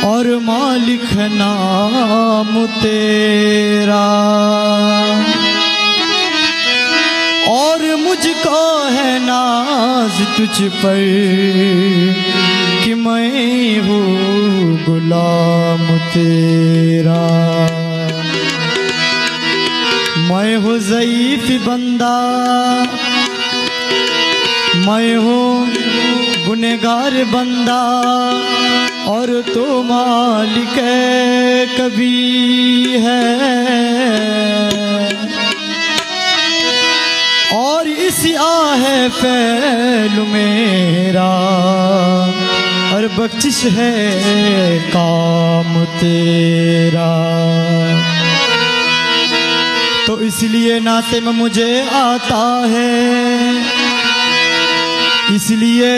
और मालिक है नाम तेरा, और मुझको है नाज तुझ पर कि मैं हूँ गुलाम तेरा। मैं हूँ ज़ईफ़ बंदा, मैं हूँ गुनहगार बंदा, और तो मालिक कभी है। और इस आहे फैल मेरा, और बख्शिश है काम तेरा। तो इसलिए नाते में मुझे आता है, इसलिए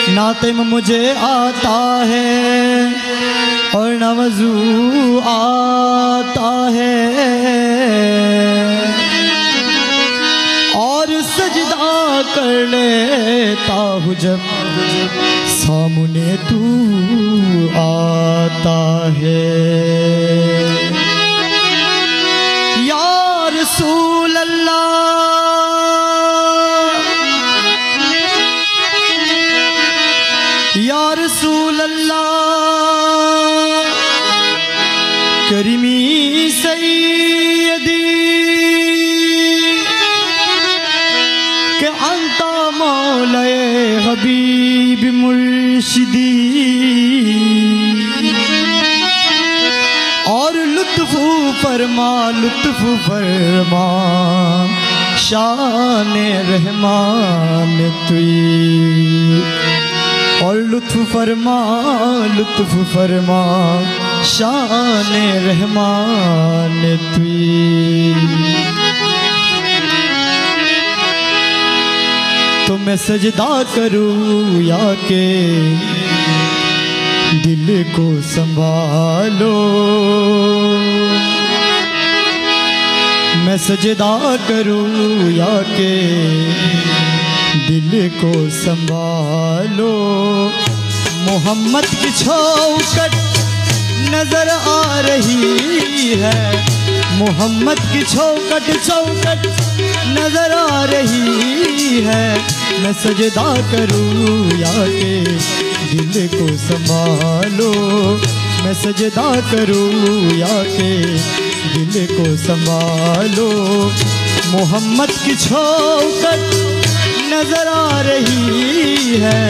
नाते में मुझे आता है, और नवज़ू आता है, और सजदा कर लेता हूँ जब सामने तू आता है। या रसूल अल्लाह, या रसूल अल्लाह, करीमी सैयदी के अंता मौलाए हबीब मुर्शिदी। और लुत्फ़ फरमा शान रहमान तुई, और लुत्फ़ फरमा शान रहमान तुई। तो मैं सजदा करूँ या के दिल को संभालो, मैं सजदा करूँ या के दिल को संभालो। मोहम्मद की चौखट नजर आ रही है, मोहम्मद की चौखट नजर आ रही है। मैं सजदा करूँ या के दिल को संभालो, मैं सजदा करूँ या के दिल को संभालो। मोहम्मद की चौखट नजर आ रही है,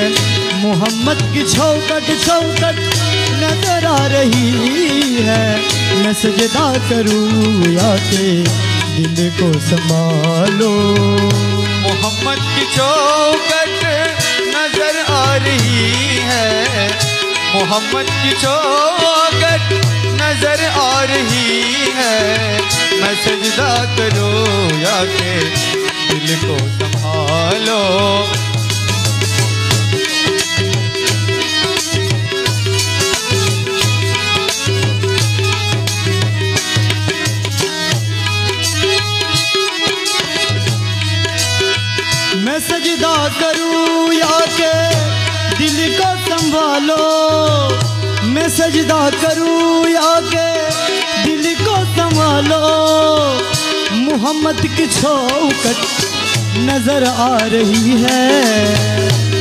मोहम्मद की चौखट नजर आ रही है। मैं सजदा करूँ या के दिल को संभालो। मोहम्मद की चौखट नजर आ रही है, मोहम्मद की चौखट नजर आ रही है। मैं सजदा करूँ या के दिल को संभालो। मैं सजदा करूँ या के दिल को संभालो, मैं सजदा करूँ या के दिल को संभालो। मोहम्मद की चौखट नजर आ रही है,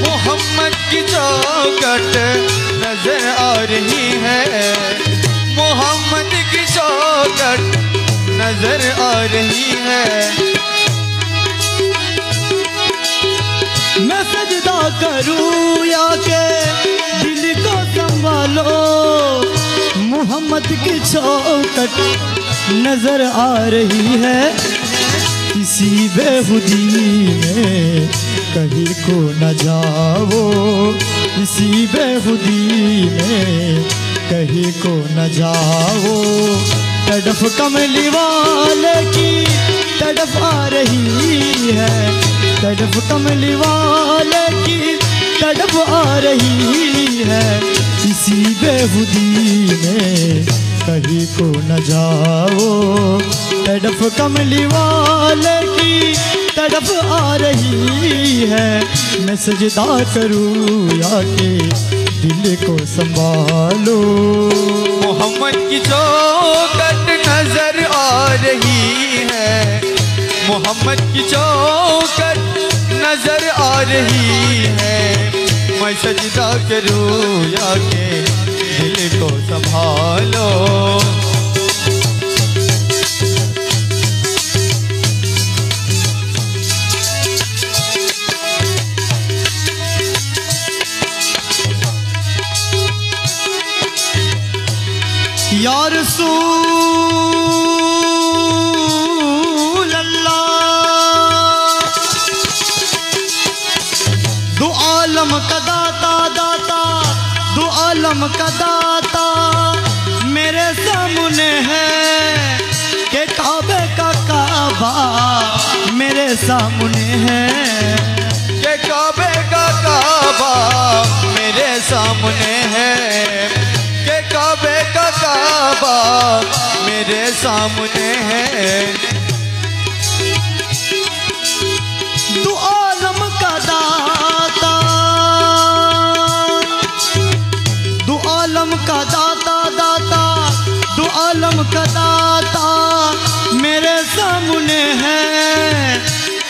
मोहम्मद की चौखट नजर आ रही है, मोहम्मद की चौखट नजर आ रही है। मैं सजदा करूँ या के दिल को संभालो। मोहम्मद की चौखट नजर आ रही है। किसी बेखुदी में कहीं को न जाओ, किसी बेखुदी में कहीं को न जाओ। तड़फ कमली वाले की तड़फ आ रही है, तड़फ कमली वाले की तड़फ आ रही है। इसी बेखुदी में कहीं को न जाओ। तड़फ कमली वाले की तड़फ आ रही है। मैं सजदा करूँ या के दिल को संभालो। मोहम्मद की चौखट नजर आ रही है। मैं सजदा करूँ या के दिल को संभालो। या रसूल अल्लाह, दो आलम का दाता दाता, दो आलम का दाता मेरे सामने है के काबे का काबा मेरे सामने है, के काबे का काबा मेरे सामने है, के काबे का काबा मेरे सामने है। दो आलम का दाता, दो आलम का दाता दाता, दो आलम का दाता मेरे सामने है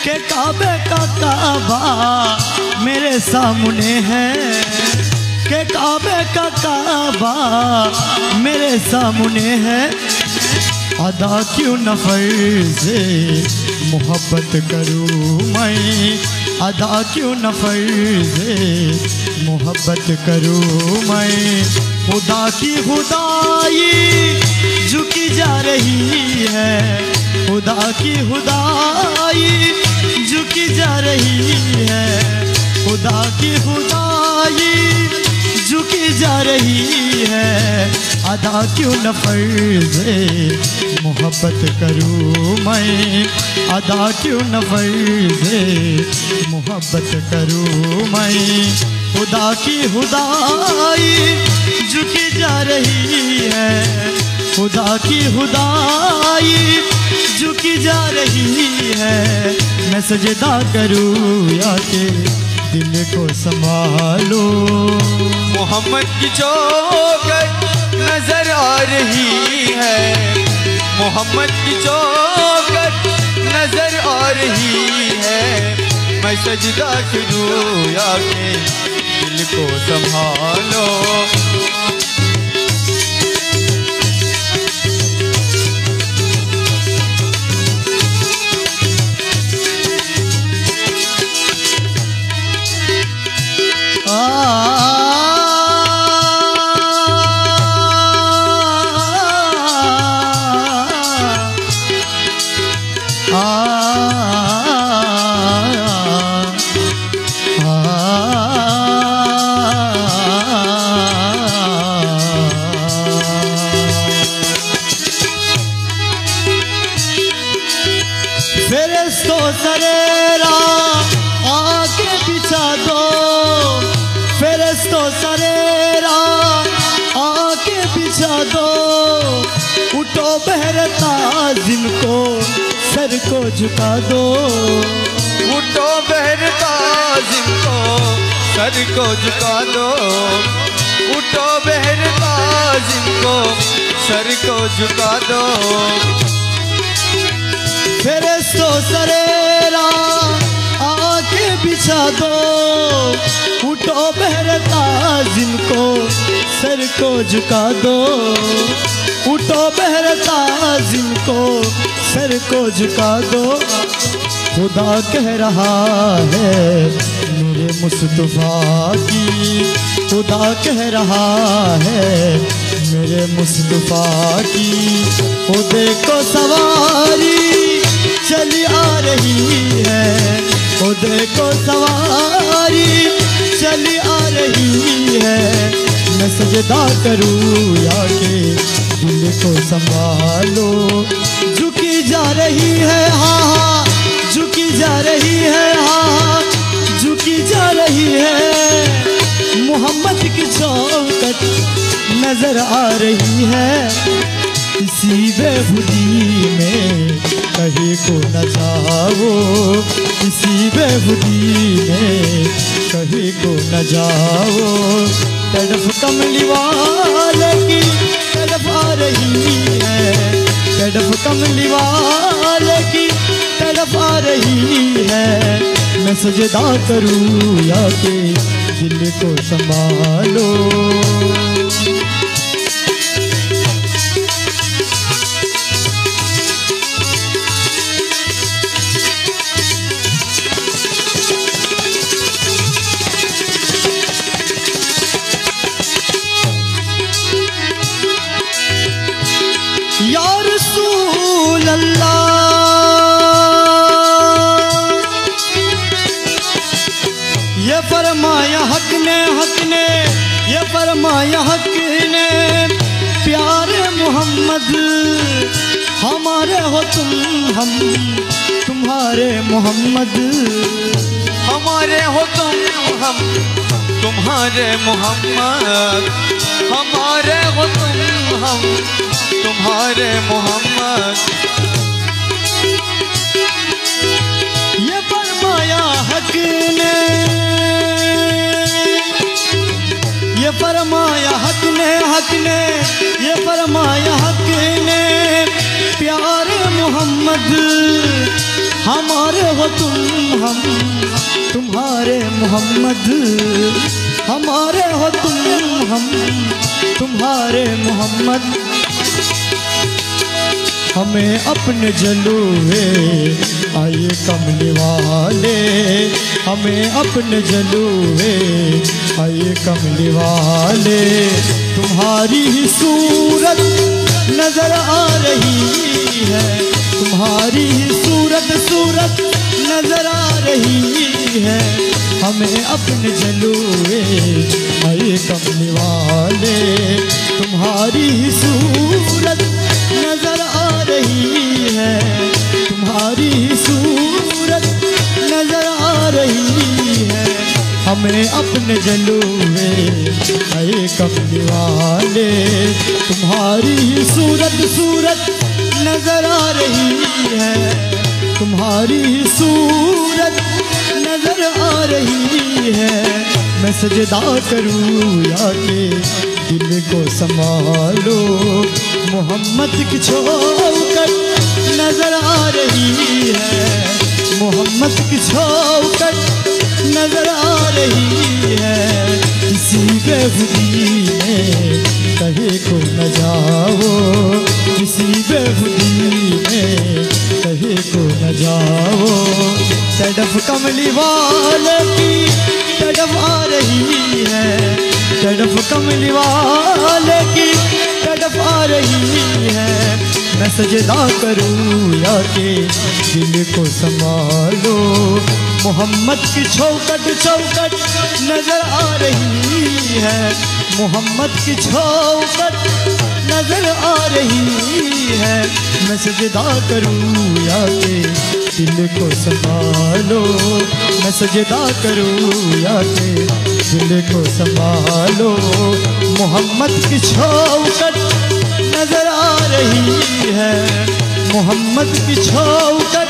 के काबे का काबा मेरे सामने है, के काबे का काबा मेरे सामने है। अदा क्यों न फर्ज़े मोहब्बत करूँ मैं, अदा क्यों न फर्ज़े मोहब्बत करूँ मैं। खुदा की खुदाई झुकी जा रही है, खुदा की खुदाई झुकी जा रही है, खुदा की खुदाई झुकी जा रही है। अदा क्यों न फर्ज़े मोहब्बत करूँ मैं, अदा क्यों न फर्ज़े मोहब्बत करूँ मैं। खुदा की खुदाई झुकी जा रही है, खुदा की खुदाई झुकी जा रही है। मैं सजदा करूँ या के दिल को संभालो। मोहम्मद की चौखट नजर आ रही है, मोहम्मद की चौखट नजर आ रही है। मैं सजदा करूँ या के दिल को संभालो। फेरिस्तो सरेरा आके बिछा दो, फेरिस्तो सरेरा आके बिछा दो। उठो बहरता जिनको सर को झुका दो, उठो बहरता जिनको सर को झुका दो, उठो बहरता जिनको सर को झुका दो। फेरिस्तो सरेरा आके बिछा दो, उठो बहरता जिनको सर को झुका दो, उठो बहरता जिनको सर को झुका दो। खुदा कह रहा है मेरे मुस्तफा की, खुदा कह रहा है मेरे मुस्तफा की। ओ देखो सवारी चली आ रही है, ओ देखो सवारी चली आ रही है। मैं सजदा करूँ या के दिल को संभालो। झुकी जा रही है हाँ हाँ, झुकी जा रही है हाँ, झुकी जा रही है। मोहम्मद की चौखट नजर आ रही है। इसी बेखुदी में कहीं को न जाओ, इसी बेखुदी में कहीं को न जाओ। तड़फ कमली वाले की तड़फ आ रही है, तड़फ कमली वाले की तड़फ आ सजदा करूं या के दिल को संभालो। या रसूल अल्लाह, ये फरमाया हक ने ये फरमाया हक ने, प्यारे मोहम्मद हमारे हो तुम, हम तुम्हारे मोहम्मद, हमारे हो तुम, हम तुम्हारे मोहम्मद, हमारे हो तुम, हम तुम्हारे मोहम्मद। ये फरमाया हक ने, ये फरमाया हक ने ये फरमाया हक ने, प्यारे मोहम्मद हमारे हो तुम, हम तुम्हारे मोहम्मद, हमारे हो तुम, हम तुम्हारे मोहम्मद। हमें अपने जलुए आए कमली वाले, हमें अपने जलुए आए कमली वाले, तुम्हारी ही सूरत नजर आ रही है, तुम्हारी ही सूरत नजर आ रही है। हमें अपने जलुए आए कमली वाले, तुम्हारी ही सूरत नजर आ रही है, तुम्हारी सूरत नजर आ रही है। हमें अपने जलुए आए कमली वाले, तुम्हारी सूरत नजर आ रही है, तुम्हारी सूरत नजर आ रही है। मैं सजदा करूं या के दिल को संभालो, मोहम्मद की चौखट नजर आ रही है, मोहम्मद की चौखट नजर आ रही है। किसी बेखुदी में कहे को न जाओ, किसी बेखुदी में कहे को न जाओ। तड़फ कमली वाले की तड़फ आ रही है, तड़फ कमली वाले की तड़फ आ रही है। मैं सजदा करूं या के दिल को संभालो, मोहम्मद की चौखट नजर आ रही है, मोहम्मद की चौखट नजर आ रही है। मैं सजदा करूं या के दिल को संभालो, मैं सजदा करूं या के दिल को संभालो। मोहम्मद की चौखट नजर आ रही है, मोहम्मद की चौखट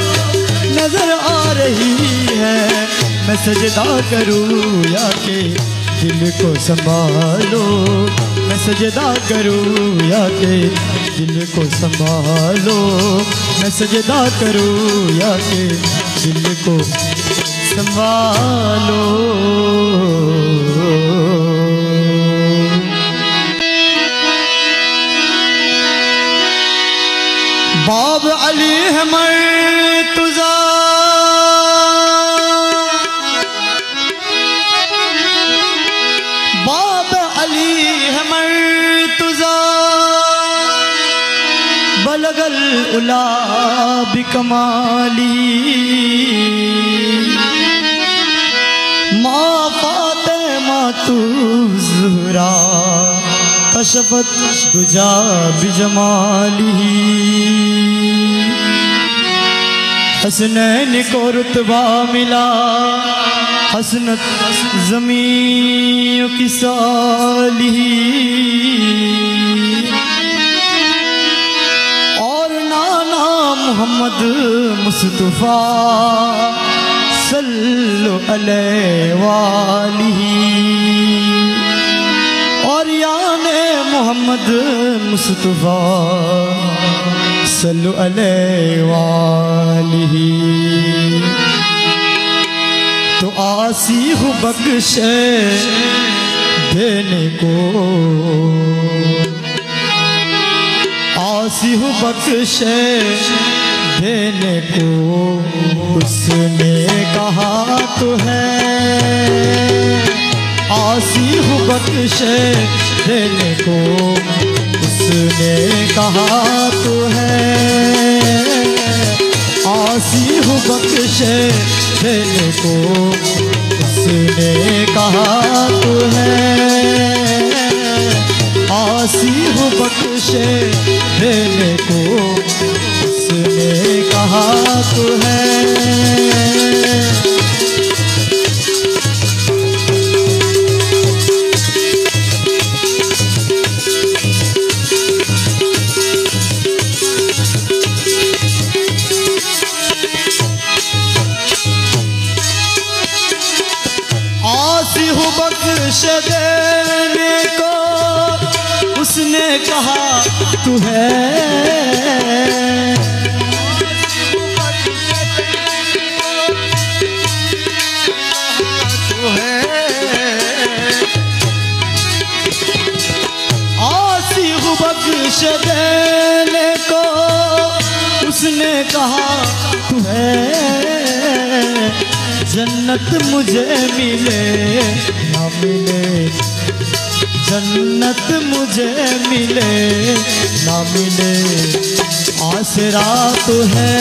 नजर आ रही है। मैं सजदा करूं या के दिल को संभालो, मैं सजदा करूं या के दिल को संभालो, मैं सजदा करूं या के दिल को संभालो। बाब अली है मर्तज़ा, बाब अली है मर्तज़ा, बलगल उला बिकमाली। माँ फातिमा तू ज़हरा कशफत दुजा बिजमाली। हसनैन को रुतबा मिला हसनत ज़मीं की साली। और नाना मोहम्मद मुस्तफ़ा सल्लल्लाहु अलैहि वालिही। और याने मोहम्मद मुस्तफ़ा सल्लल्लाहु अलैहि वालिही। तो आसी हूँ बख्शे देने को, आसी हूँ बख्शे देने को। उसने कहा तो है आसी हूँ बख्शे देने को, उसने कहा तो है आसी हूँ बख्शे देने को। उसने कहा तो है आसी हूँ बख्शे देने को, उसने कहा तो है। आसी हूँ बख्श देने को, उसने कहा तू है आसी हूँ बख्श देने को, उसने कहा तू है। जन्नत मुझे मिले ना मिले, जन्नत मुझे मिले ना मिले, आसरा तो है।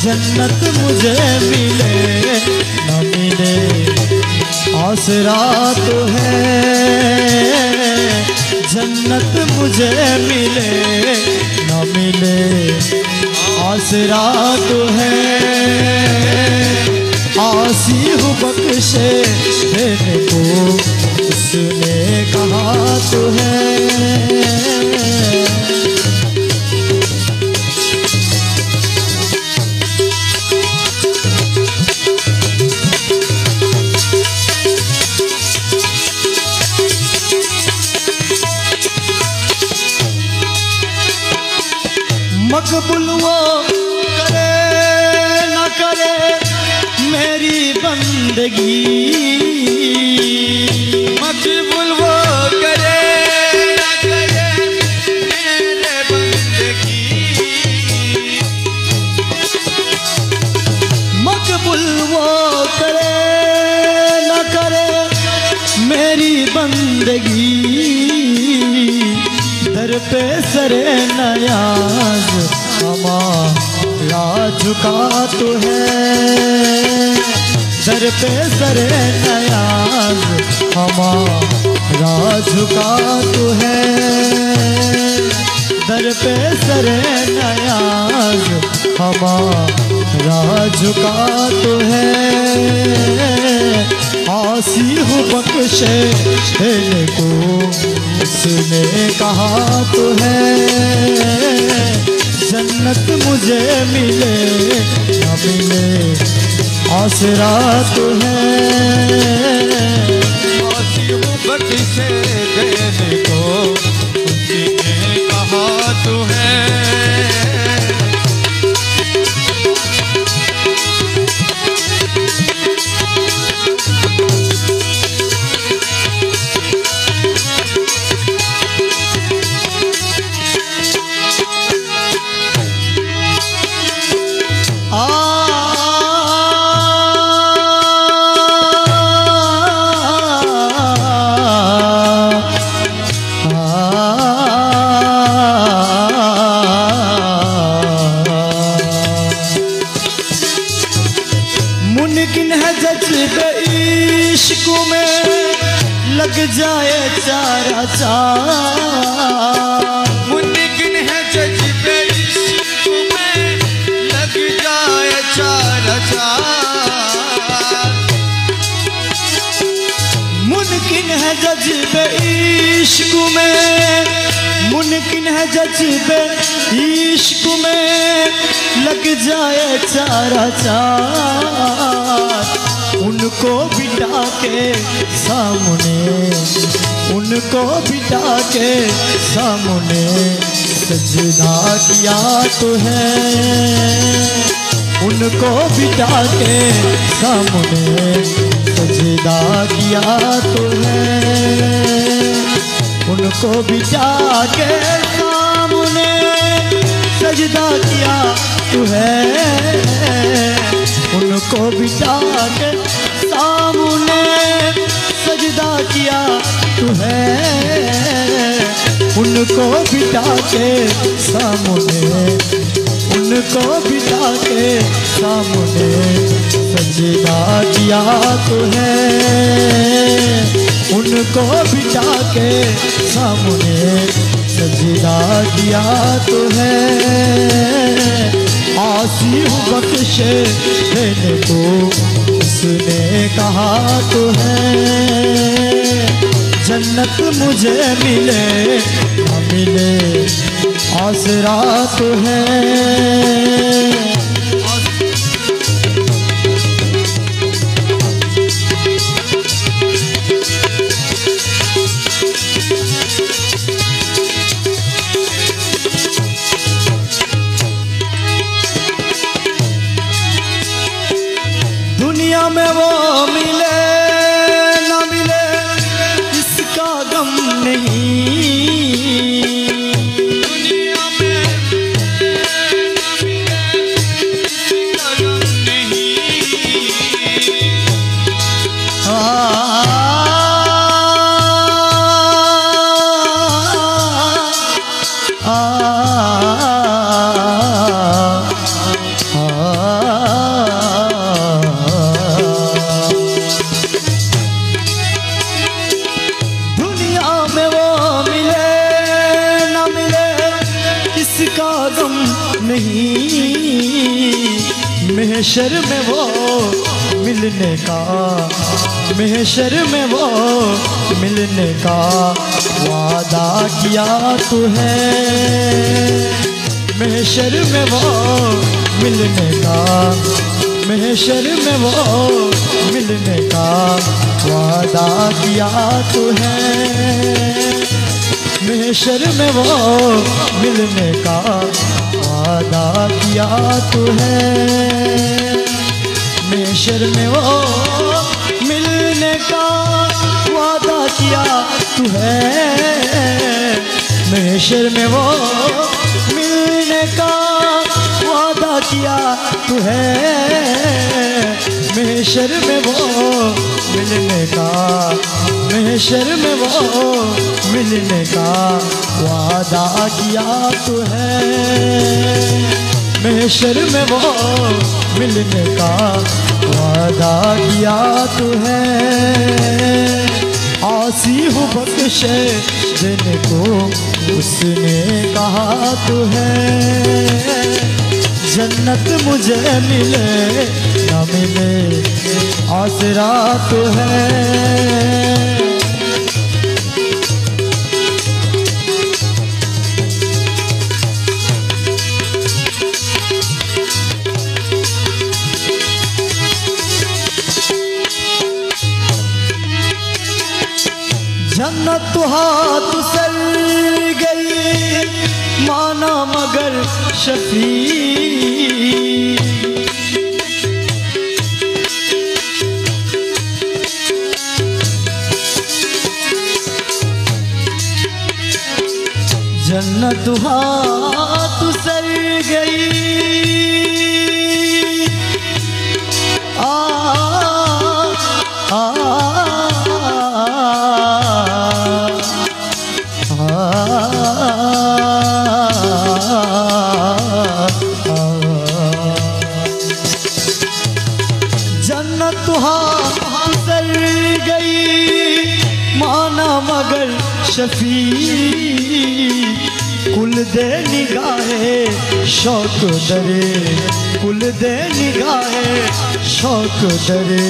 जन्नत मुझे मिले ना मिले, आसरा तो है। जन्नत मुझे मिले ना मिले, आसरा तो है। आसी हूँ बख्शे देने को, उसने कहा तो है। मकबूल वो करे न करे मेरी बंदगी, मकबूल वो करे न करे मेरे बंदगी। मकबूल वो करे न करे मेरी बंदगी। दर पे सरे नयाज हमारा झुका तो है, दर पे सरे नयाज हमारा झुका तो है। दर पे सरे नयाज हमारा झुका तो है। आसी हूँ बख्शे देने को, उसने कहा तो है। जन्नत मुझे मिले न मिले, आसरा तो है। आसी हूँ बख्शे देने को, उसने कहा तो है। मुमकिन है जज्बे इश्क में लग जाए चारा चार। मुमकिन है जज्बे इश्क में लग जाए चारा चार। मुमकिन है जज्बे इश्क में, मुमकिन है जज्बे इश्क में लग जाए चारा चार। उनको बिठा के सामने, उनको बिठा के सामने सजना किया तो है। उनको बिठा के सामने सजदा किया तूने, उनको बिठा के सामने सजदा किया तू है, उनको बिठा के सामने सजदा किया तू है, उनको बिठा के सामने, उनको बिठा के सामने सजदा किया तू है, उनको बिठा के सामने सजदा किया तू है। आसी हूँ बख्शे देने को उसने कहा तो है, जन्नत मुझे मिले न मिले आसरा तो है। दुनिया में वो मिले न मिले इसका गम नहीं, दुनिया में न मिले इसका गम नहीं। महशर में वो मिलने का, महशर में वो मिलने का वादा किया तू है, महशर में वो मिलने का, महशर में वो मिलने का वादा किया तू है, महशर में वो मिलने का वादा किया तू है, महशर में वो मिलने का वादा किया तू है, महशर में वो मिलने का वादा किया तू है, महशर में वो मिलने का, महशर में वो मिलने का वादा किया तू है, महशर में वो मिलने का वादा किया तू है। आसी हूँ बख्शे देने को उसने कहा तू है, जन्नत मुझे मिले न मिले आसरा तू है। जन्नत हाथ सर गई माना मगर शफी, जन्नत हाथ सर गई जन्नत हाथ सर गई माना मगर शफी, कुल दे निगाहे शौक डरे, कुल दे निगाहे शौक डरे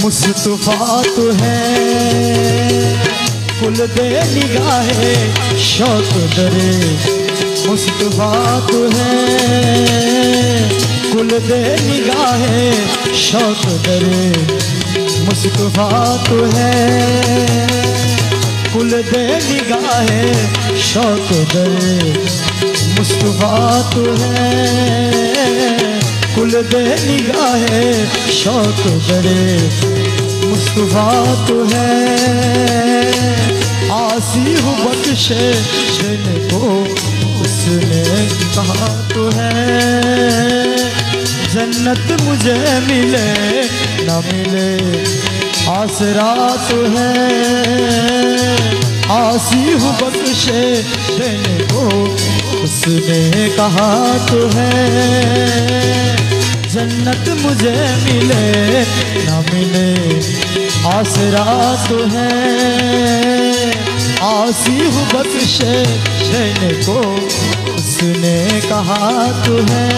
मुस्तफा तो है, कुल दे निगाहे शौक डरे मुस्तफा तो है, कुल दे निगाहे शौक डरे मुस्तफा तो है, कुल दे निगाहे शौक डरे मुस्तफा तो है, कुल दे निगाहे शौक बड़े मुस्तफा तो है। आसी हूँ बख्शे देने को उसने कहा तो है। जन्नत मुझे मिले न मिले आसरा तो है। आसी हूँ बख्शे देने को उसने कहा तो है। जन्नत मुझे मिले न मिले आसरा तो है। आसी हूँ बख्शे देने को उसने कहा तो है।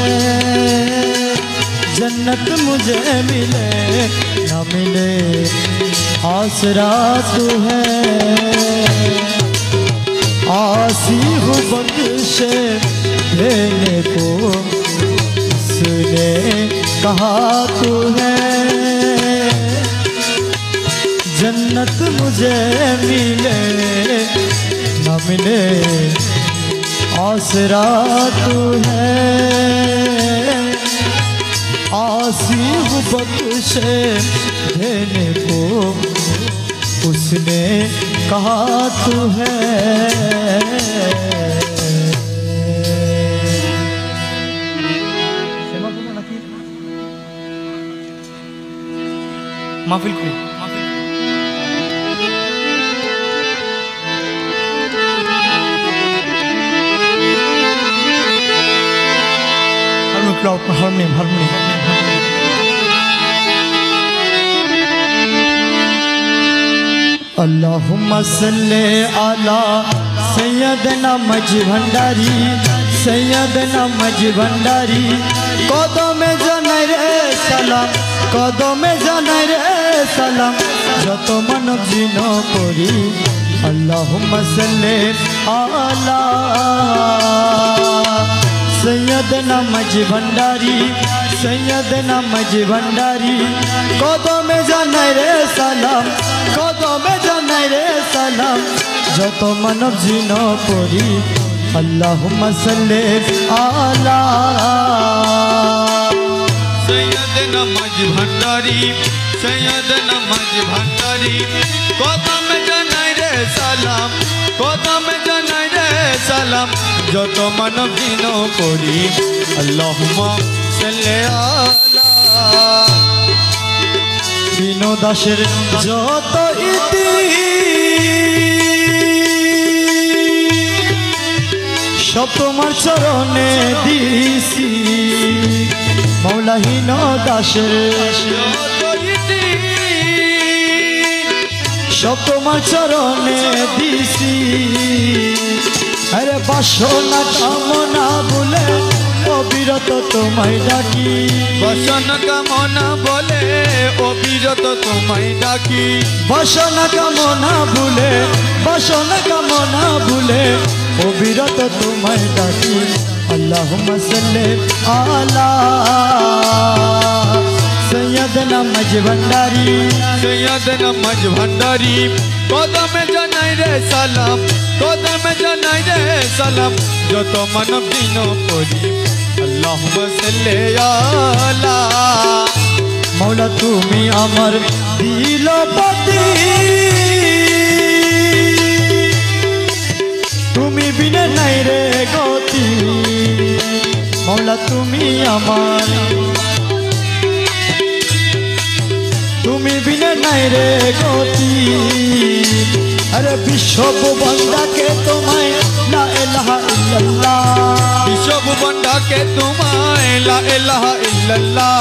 जन्नत मुझे मिले न मिले आसरा तो है। आसी हूँ बख्शे देने को उसने कहा तो है। जन्नत मुझे मिले न मिले आसरा तो है। आसी हूँ बख्शे देने को उसने कहा तो है। মাহফিল করে अल्लाहुम्मा सल्ले अला सैयदना मजी भंडारी सैयदना मजी भंडारी। कदमे जानाई रे सालाम कदमे जानाई रे सालाम যত মানব জিন করি। अल्लाहुम्मा सल्ले अला सैयदना मजी भंडारी सैयदना मजी भंडारी। कदमे जानाई रे सालाम कदमे जानाई रे सालाम যত মানব জিন করি। अल्लाहुम्मा सल्ले अला सैयदना मजी भंडारी सैयदना मजी भंडारी। कदम जानाई रे सालाम कदम जानाई रे सालाम যত মানব জিন করি। আল্লাহুম্মা সাল্লি আলা বিনো দাসের যত ইতি সব তোমার চরণে দিছি। মৌলাহীন দাসের সব তোমার চরণে দিছি। আরে বাসনা কামনা বলে অবিরত তোমায় ডাকি। বাসনা কামনা বলে অবিরত তোমায় ডাকি। বাসনা কামনা ভুলে বাসনা কামনা ভুলে অবিরত তোমায় ডাকি। अल्लाहुम्मा सल्ले अला सैयदना मजी भंडारी सैयदना मजी भंडारी। कदम जानाई रे सालाम कदम जानाई रे सालाम যত মানব জিন করি। আল্লাহুম্মা সাল্লি আলা मौला তুমি আমার দিলপতি। তুমি বিনে নাই রে গতি। मौला তুমি আমার তুমি বিনে নাই রে গতি। अरे विश्व बंदा के तुम्हें ला इलाहा इल्लल्लाह। विश्व बंदा के तुम्हें ला इलाहा इल्लल्लाह।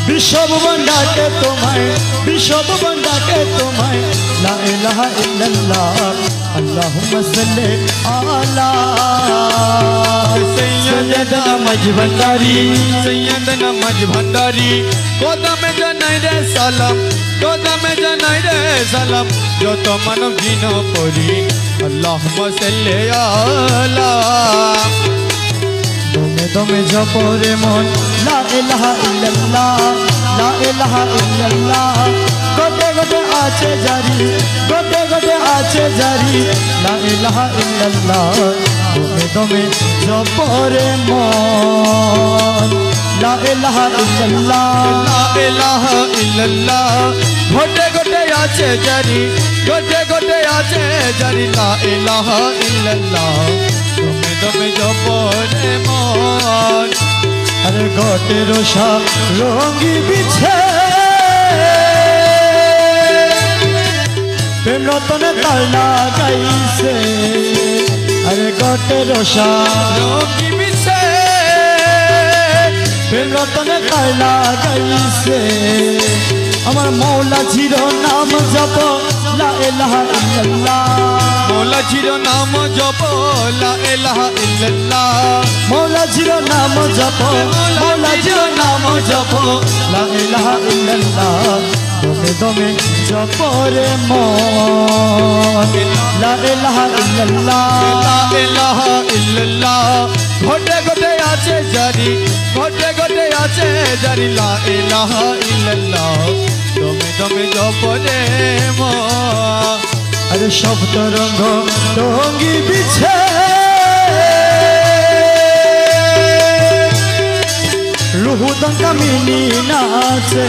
विश्व बंदा के तुम्हें विश्व बंदा के तुम्हें ला इलाहा इल्लल्लाह। अल्लाहुम्मा सल्ले अला सैयदना मजी भंडारी सैयदना मजी भंडारी। कदम जानाई रे सालाम कदम जानाई रे सालाम যত মানব জিন করি। আল্লাহুম্মা সাল্লি আলা দমে দমে জপরে মন লা ইলাহা ইল্লাল্লাহ লা ইলাহা ইল্লাল্লাহ। গোটে গোটে আছে জারি গোটে গোটে আছে জারি লা ইলাহা ইল্লাল্লাহ। দমে দমে জপরে মন লা ইলাহা ইল্লাল্লাহ লা ইলাহা ইল্লাল্লাহ ঘটে ঘটে আছে জারি ঘটে ঘটে আছে জারি লা ইলাহা ইল্লাল্লাহ দমে দমে জপরে মন আরে ঘটে রোষা রঙ্গি বিছে প্রেম রতনে তাল লাগাইছে আরে ঘটে রোষা রোগী মিছে প্রেম রতনে তাল লাগাইছে আমার মৌলা জির নাম জপ লা ইলাহা ইল্লাল্লাহ মৌলা জির নাম জপ লা ইলাহা ইল্লাল্লাহ মৌলা জির নাম জপ মৌলা জির নাম জপ লা ইলাহা ইল্লাল্লাহ দমে দমে জপ রে মন লা ইলাহা ইল্লাল্লাহ লা ইলাহা ইল্লাল্লাহ ঘটে ঘটে আছে জারি ঘটে ঘটে আছে জারি লা ইলাহা ইল্লাল্লাহ দমে দমে জপরে মন আরে শব্দ রঙ্গ রঙ্গি বিছে রুহুদন কামিনী নাচে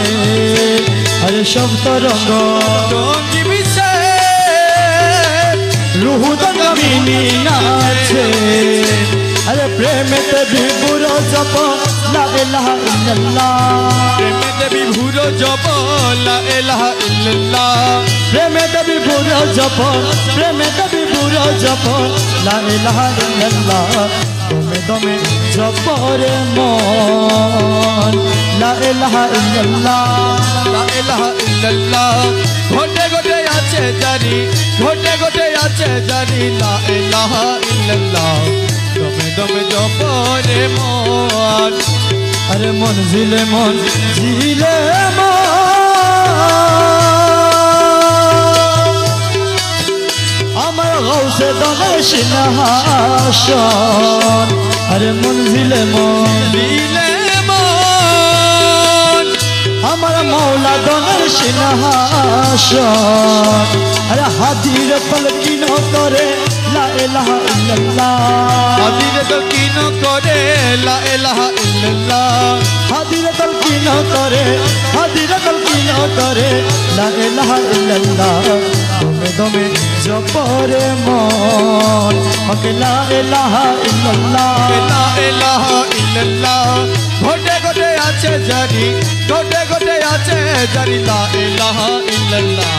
আরে শব্দ রঙ্গ রঙ্গি মিছে রুহুদন কামিনী নাচে আরে প্রেমেতে বিপুর জপ লা ইলাহা ইল্লাল্লাহ প্রেমেতে বিভুর জপ লা ইলাহা ইল্লাল্লাহ প্রেমেতে বিপুর জপ প্রেমেতে বিপুর জপ লা ইলাহা ইল্লাল্লাহ দমে দমে জপ রে মন লা ইলাহা ইল্লাল্লাহ লা ইলাহা ইল্লাল্লাহ ঘটে ঘটে আছে জারি ঘটে ঘটে আছে জারি লা ইলাহা ইল্লাল্লাহ দমে দমে জপরে মন আরে মন ঝিলে মন আমার গৌসে দনে সিংহাসন আরে মন ঝিলে মন দিলে মন আমার মৌলা দনের সিংহাসন আরে হাতির পলকিন করে লা ইলাহা ইল্লাল্লাহ হাদির তলকিন করে লা ইলাহা ইল্লাল্লাহ হাতির পলকিন করে হাতির পলকিন করে লা ইলাহা ইল্লাল্লাহ দমে দমে জপরে মন হকে লা ইলাহা ইল্লাল্লাহ লা ইলাহা ইল্লাল্লাহ ঘটে ঘটে আছে জারি ঘটে ঘটে আছে জারি লা ইলাহা ইল্লাল্লাহ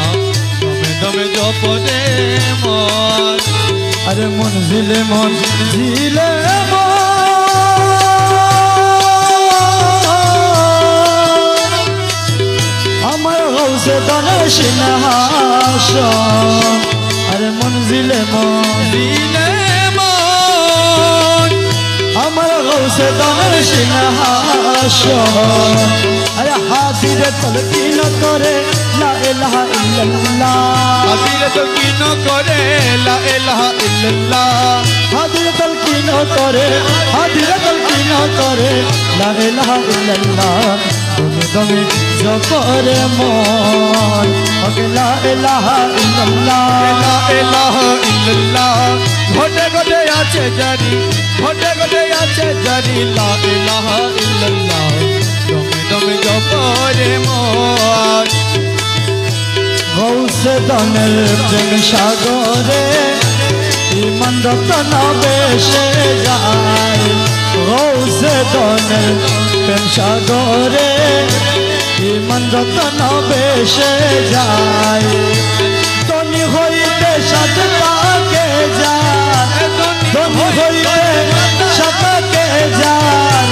দমে দমে জপরে মন আরে মন ঝিলে মন আমার গৌসে দনের সিংহাসন আরে মন ঝিলে মন দিলে মন আমার গৌসে দনের সিংহাসন আরে হাতিরে তলকিন করে লা ইলাহা ইল্লাল্লাহ হাদির তলকিন করে লা ইলাহা ইল্লাল্লাহ হাতিরে তলকিন করে হাতিরে তলকিন করে লা ইলাহা ইল্লাল্লাহ দমে দমে জপরে মন হকে লা ইলাহা ইল্লাল্লাহ লা ইলাহা ইল্লাল্লাহ ঘটে ঘটে আছে জারি ঘটে ঘটে আছে জারি লা ইলাহা ইল্লাল্লাহ দমে দমে জপরে মন গৌসে দনের প্রেম সাগরে ইমান রতন বেশে যায় গৌসে দনের প্রেম সাগরে ইমান রতন বেশে যায় তনি হইতে সাথে তাকে যায় তনি হইতে সাথে যায়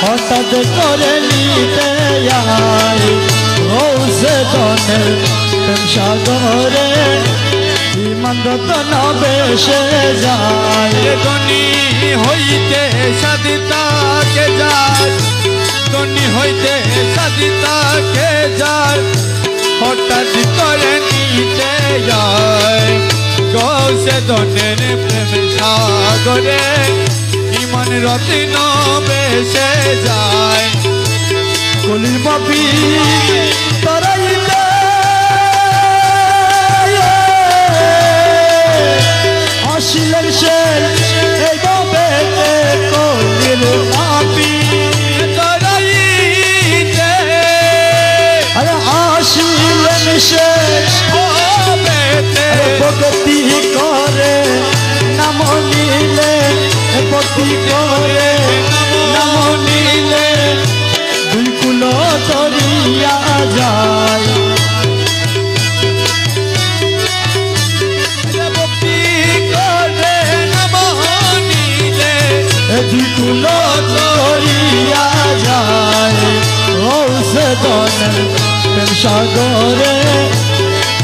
হঠাৎ করে নিতে যায় গৌসে দনের প্রেম সাগরে ইমান রতন বেশে যায় ধনী হইতে সাদিতাকে যায় ধনী হইতে সাদিতাকে যায় হঠাৎ করে নিতে যায় গৌসে ধনের প্রেম সাগরে ইমান রতন বেশে যায় কলির বাপি তারাইতে আসিলেন সে এই বাবে কলির বাপি তারাই ভক্তি করে নাম নিলে দুই কুল তরিয়া যায় ভক্তি করে নাম নিলে দুই কুল তরিয়া যায় গৌসে দনের প্রেম সাগরে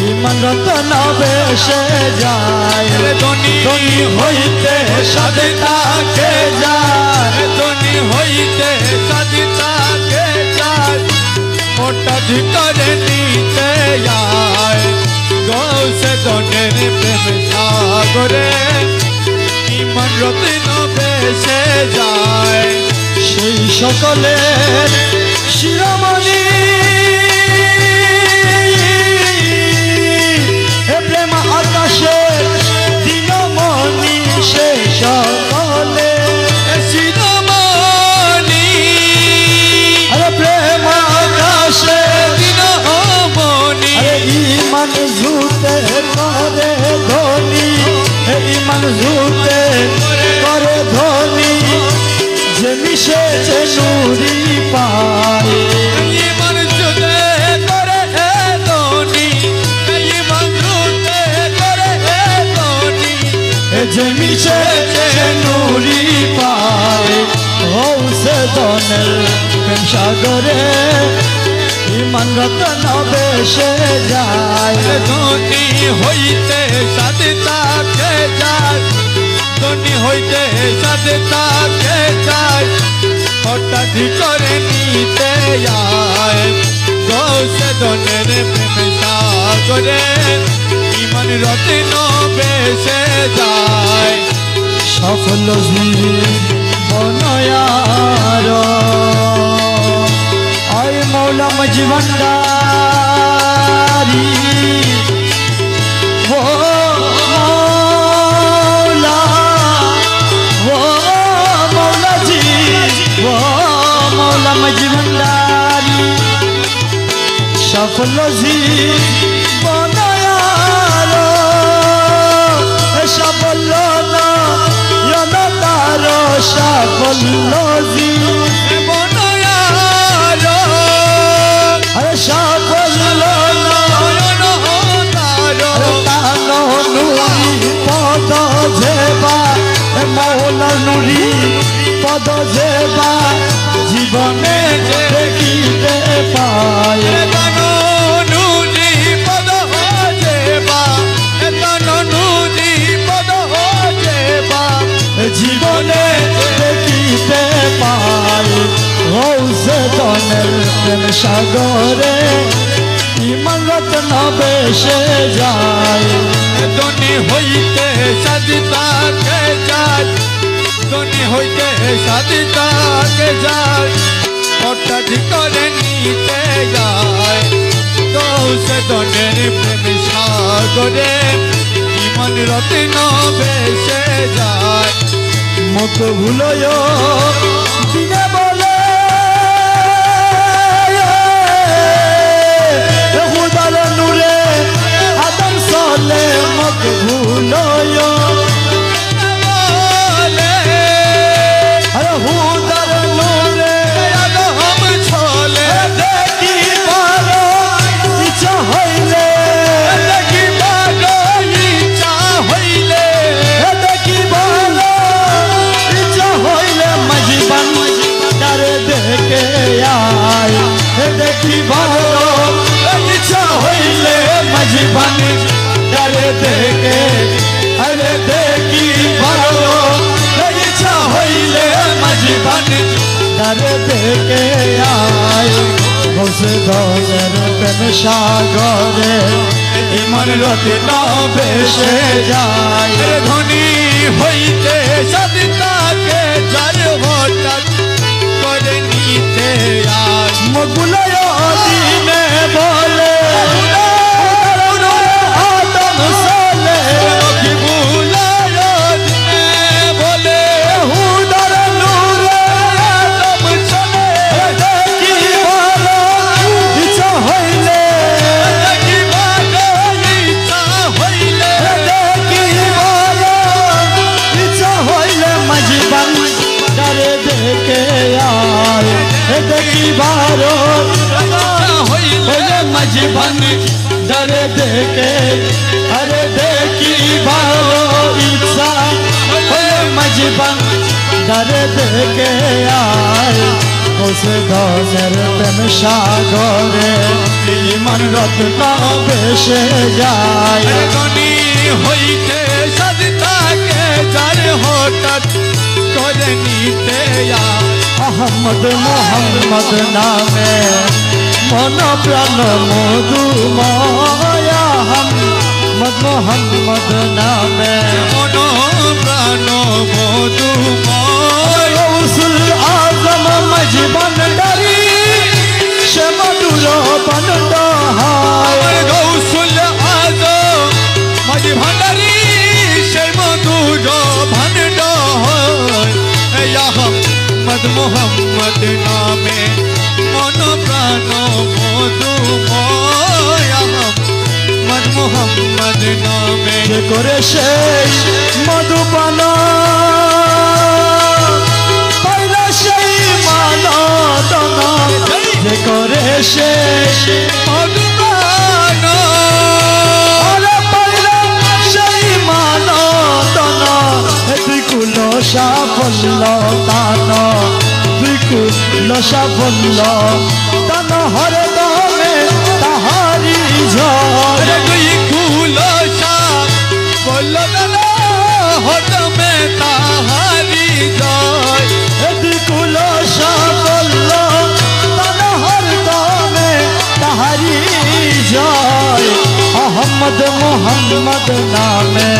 ইমান রতন বেশে যায় ধনী হইতে সাধনাকে যায় ধনী হইতে সাধিতাকে যায় মোটা করে নিতে যায় গৌসে দনের প্রেম সাগরে ইমান রতন বেশে যায় সেই সকলের শিরোমণি প্রেম আকাশে দিনমণি সে সকলে শিরোমণি আরে প্রেম আকাশে দিনমণি ইমান জুতে করে ধনী ইমান জুতে করে ধনী যে মিশেছে নুরি পায় ইমান জুতে করে ধনী ইমান জুতে করে ধনী যে মিশেছে নুরি পায় হৌসে দনের প্রেম সাগরে ইমান রতন বেশে যায় ধনী হইতে সাধিতাকে যায় ধনী হইতে সাধিতাকে যায় হঠাৎ করে নিতে যায় গৌসে দনের প্রেম সাগরে ইমান রতন বেশে যায় সফল বনয়ার আয় মৌলা মজবন্দারি ও মৌলা ও মৌলা জি ও মৌলা মজবন্দারি সফল বনয়ার সাফল্য তার সাফল্য আরে সাফল্য পদ যেবা মৌলা নুরি পদ যেবা জীবনে দেখিতে পায় জীবনে দেখিতে পায় হৌসে দনের প্রেম সাগরে ইমান রতন বেশে যায় ধনী হইতে সাধিতাকে যায় ধনী হইতে সাধিতাকে যায় হঠাৎ করে নিতে যায় গৌসে দনের প্রেম সাগরে ইমান রতন বেশে যায় মত ভুলয় দিনে বলে খুদার নূরে আদম সলে মত ভুলয় আরে খুদার নূরে আদম ছলে দেখি ভালো ইচ্ছা হইলে দেখি ভালো ইচ্ছা হইলে দেখি ভালো ইচ্ছা হইলে মজবান তারে দেখে আয় দেখি ভালো ইচ্ছা হইলে মজবান তারে দেখে আরে দেখি ভালো ইচ্ছা হইলে মজবান তারে দেখে আয় বসে দনের প্রেম সাগরে ইমান রতন বেশে যায় ধনী হইতে সাধিতাকে যার হঠাৎ করে নিতে আয় মগুলয় দিনে বলে আদম সলে কি ভুলায় দিনে বলে হুদার নূরে আদম ছলে দেখি ভালো ইচ্ছা হইলে দেখি ভালো ইচ্ছা হইলে দেখি ভালো মাঝি ভান্ডারে দেখে আরে দেখি ভালো ইচ্ছা মাঝি ভান্ডারে দেখে আয় বসে ধনের প্রেম সাগরে ইমান রত্ন ভেসে যায় গনি হইতে সাজতাকে যার হঠাৎ করে নিতে আহমদ মোহাম্মদ নামে মন প্রাণ মধুময় আহমদ মোহাম্মদ নামে মন প্রাণ মধুময় গৌসুল আজম মাঝি ভান্ডারি সে মধুর বন্ডহায় আমার গৌসুল আজম মাঝি ভান্ডারি সেই মধুর ভান্ডার আহমদ মোহাম্মদ নামে মন প্রাণ মধুময় আহমদ মোহাম্মদ নামে যে করে সেই মধুপান পাইল সেই মানদন যে করে সেই মধুপ্রাণ আরে পাইল সেই মানদন দুই কুল সাফল্য তান দুই কুল সাফল্য তান হরে দমে তাহারি ঝড় দুই কুলসা বলল না হতমে তাহারি জয় দুই কুল সাফল্য তান হরে দমে তাহারি জয় আহমদ মোহাম্মদ নামে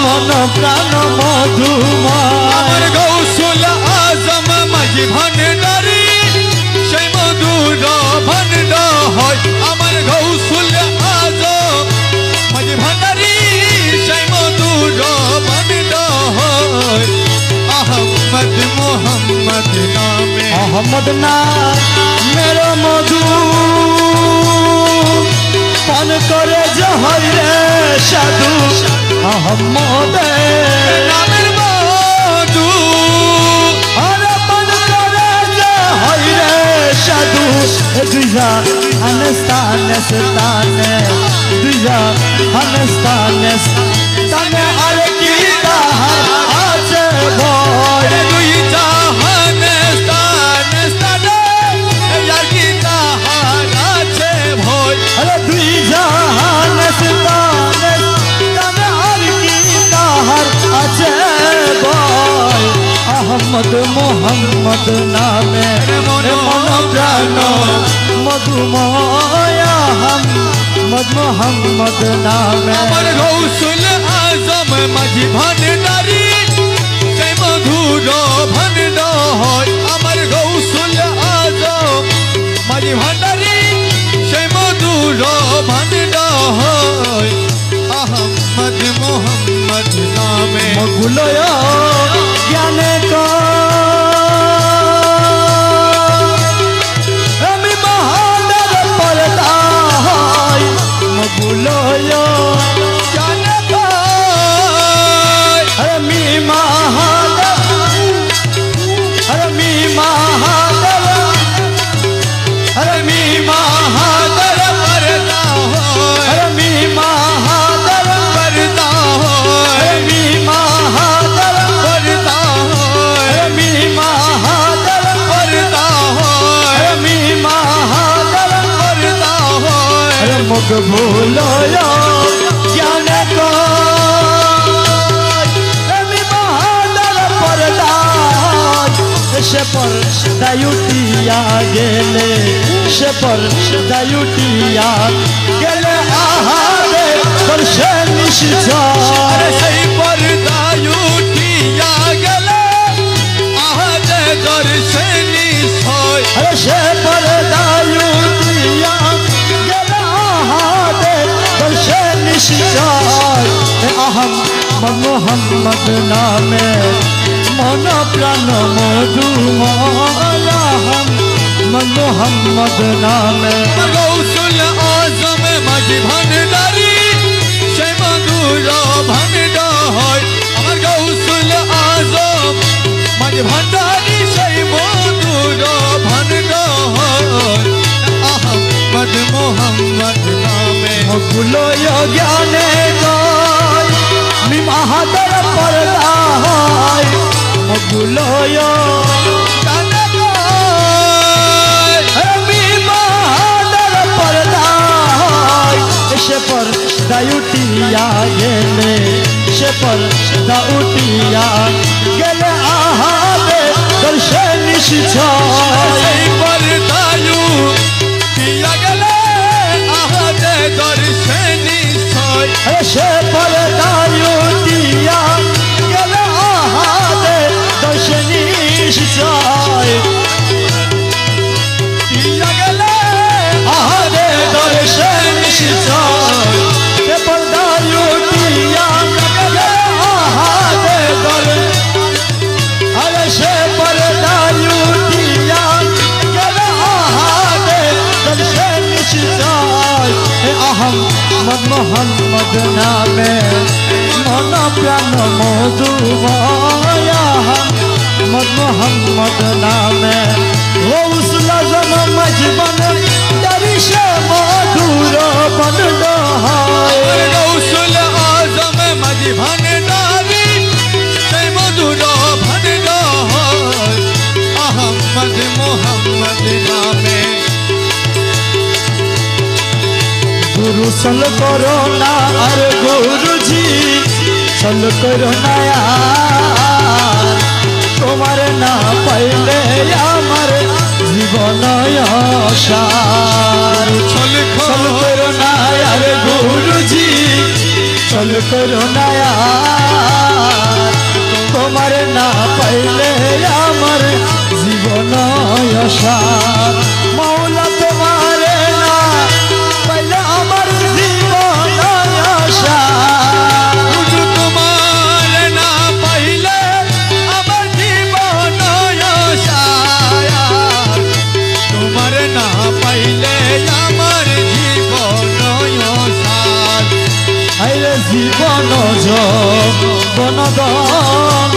মন প্রাণ মধুময় আমার গৌসুল আজম মাঝি ভান্ডারি সেই মধুর ভান্ড হয় আমার গৌসুল আজম মাঝি ভান্ডারি সেই মধুর ভান্ড হয় আহমদ মোহাম্মদ নামে अहमद ना मेरो मधु पान करे जहर रे साधु अहमद নামের মধু अरे पान करे जहर रे साधु दुजा अनस्ताने स्ताने दुजा अनस्ताने स्ताने अरे कीता आज भोर দুই জাহান স্থান স্থানে যার কি তাহার আছে ভয় अरे दुई जहान स्ताने स्ताने हर की ताहर अचे बोल अहमद मोहम्मद नामे मन प्राण मधुमय अहमद मोहम्मद नामे আমার গৌসুল আজম মাঝি ভান্ডারি সেই মধুর ভান্ড হয় আমার গৌসুল আজম মাঝি ভান্ডারি সেই মধুর ভান্ড হয় আহমদ মোহাম্মদ নামে मगुलय ज्ञाने का আমি মহানর পরতা হয় মগুলয় জানে পায় আমি মহানর আমি মহানর আমি মহানর পরদা হয় আমি মহানর পরদা হয় আমি মহানর পরদা হয় আমি মহানর পরদা হয় আমি মহানর পরদা হয় মগভুলয় জ্ঞান আমি মহানর পরদায় সে পর দায়ুটিয়া গেলে সে পর দায়ুটিয়া গেলে আহারে দর্শে নিশ্চয় আরে সেই পর্দায় উঠিয়া গেলে আহারে দর্শনী হয় अरे से परदायुतिया गला हादे दर्शे निश्चय अहम मोहम्मद नामे मन प्राण मधुमय हम मोहम्मद नामे গৌসুল আজম মাঝি ভান্ডারি সেই মধুর ভান্ড হয় আমার গৌসুল আজম মাঝি ভান্ডারি সেই মধুর ভান্ড হয় আহমদ মোহাম্মদ মগুলোয় জ্ঞানে গয় মিমাহাদের পর্দা হয় মগুলোয় জানে গয় মিমাহাদের পর্দা হয় সে পর্দা উঠিয়া গেলে সে পর্দা উঠিয়া গেলে আহাদে দর্শন নিশ্চয় সেই পর্দায়ু দিয়া গেলে আহাদে দর্শন নিশ্চয় সে পর্দা উঠিয়া গেলে আহাদে দর্শন নিশ্চয় দিয়া গেলে আহাদে দর্শন নিশ্চয় সে পর্দা উঠিয়া গেলে আহাদে আরে সে পর্দা উঠিয়া গেলে আহাদে দর্শন নিশ্চয় আহমদ মোহাম্মদ নামে মন প্রাণ মধুময় আহমদ মোহাম্মদ নামে গৌসুল আজম মজবন দরিশে মধুর বন্দ হয় গৌসুল আজম মাঝি ভান্ডারি সেই মধুর ভান্ডার হয় আহমদ মোহাম্মদ নামে गुरु सल करो ना अरे गुरु जी सल करो ना यार तुम्हारे ना पहले আমার জীবন আশার চল सल करो ना अरे गुरु जी सल करो ना यार तुम्हारे ना पहले আমার জীবন আশার মৌলা তোমারে না पहले अमर जीवन आशा তোমার না পাইলে আমার জীবন আশা তোমার না পাইলে আমার জীবন আশা আইরে জীবন যৌবন গণ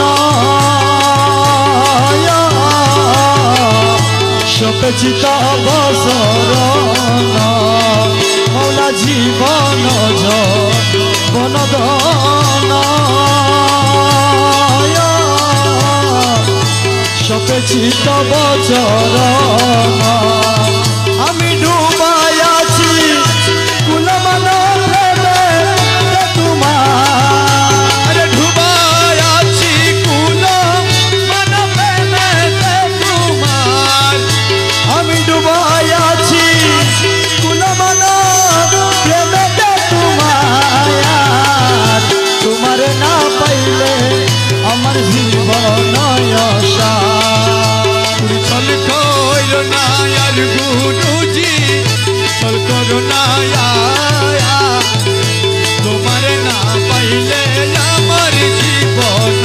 শোকচিত অবসরণ মৌলা জীবন যৌবন গণ শোকচিত বচরণ আমি ডুবাই আছি কুলমান প্রেমে তোমার ডুবাই আছি কুল মন প্রেমেতে তোমার আমি ডুবাই আছি কুলমান প্রেমেতে তোমার তোমার না পাইলে আমার জীবন আশা চল করো না আর গুরুজি চল করো না তোমার না পাইলে আমার জীবন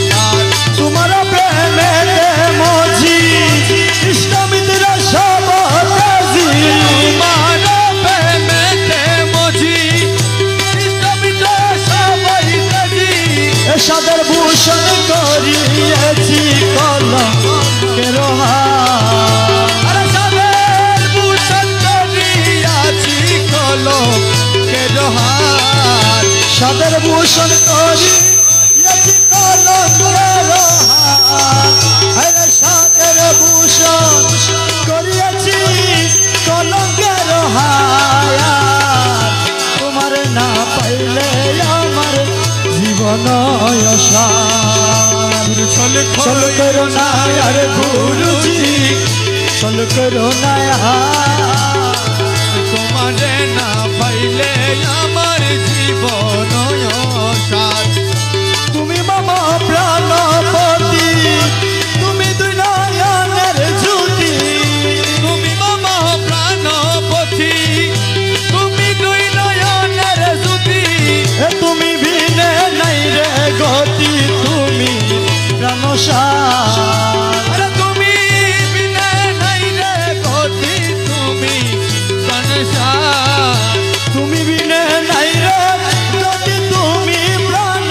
সার তোমার প্রেমে মজি কৃষ্ণ মিত্র সব রাজি তোমার প্রেমেতে মজি কৃষ্ণমিত্র সবাই রাজি সাদর ভূষণ করিয়েছি কলম কেরোহা আর সাদের ভূষণ করিয়াছি কলম কে রহার সাদর ভূষণ করিয়েছি কলম কেরোহা সাদর ভূষণ করিয়েছি কলম কেরোহা তোমার না পাইলে আমার জীবন আশা চল চল করো না यार गुरुजी चल करो ना তোমারে না পাইলে আমার জীবন সার তুমি মামা প্রাণপতি তুমি দুই নয়নের জ্যোতি তুমি মামা প্রাণপতি তুমি দুই নয়নের জ্যোতি তুমি বিনে নাই রে গতি তুমি প্রাণসার আরে তুমি বিনা নাই রে গতি তুমি প্রাণসার তুমি বিনে নাই রে গতি তুমি প্রাণ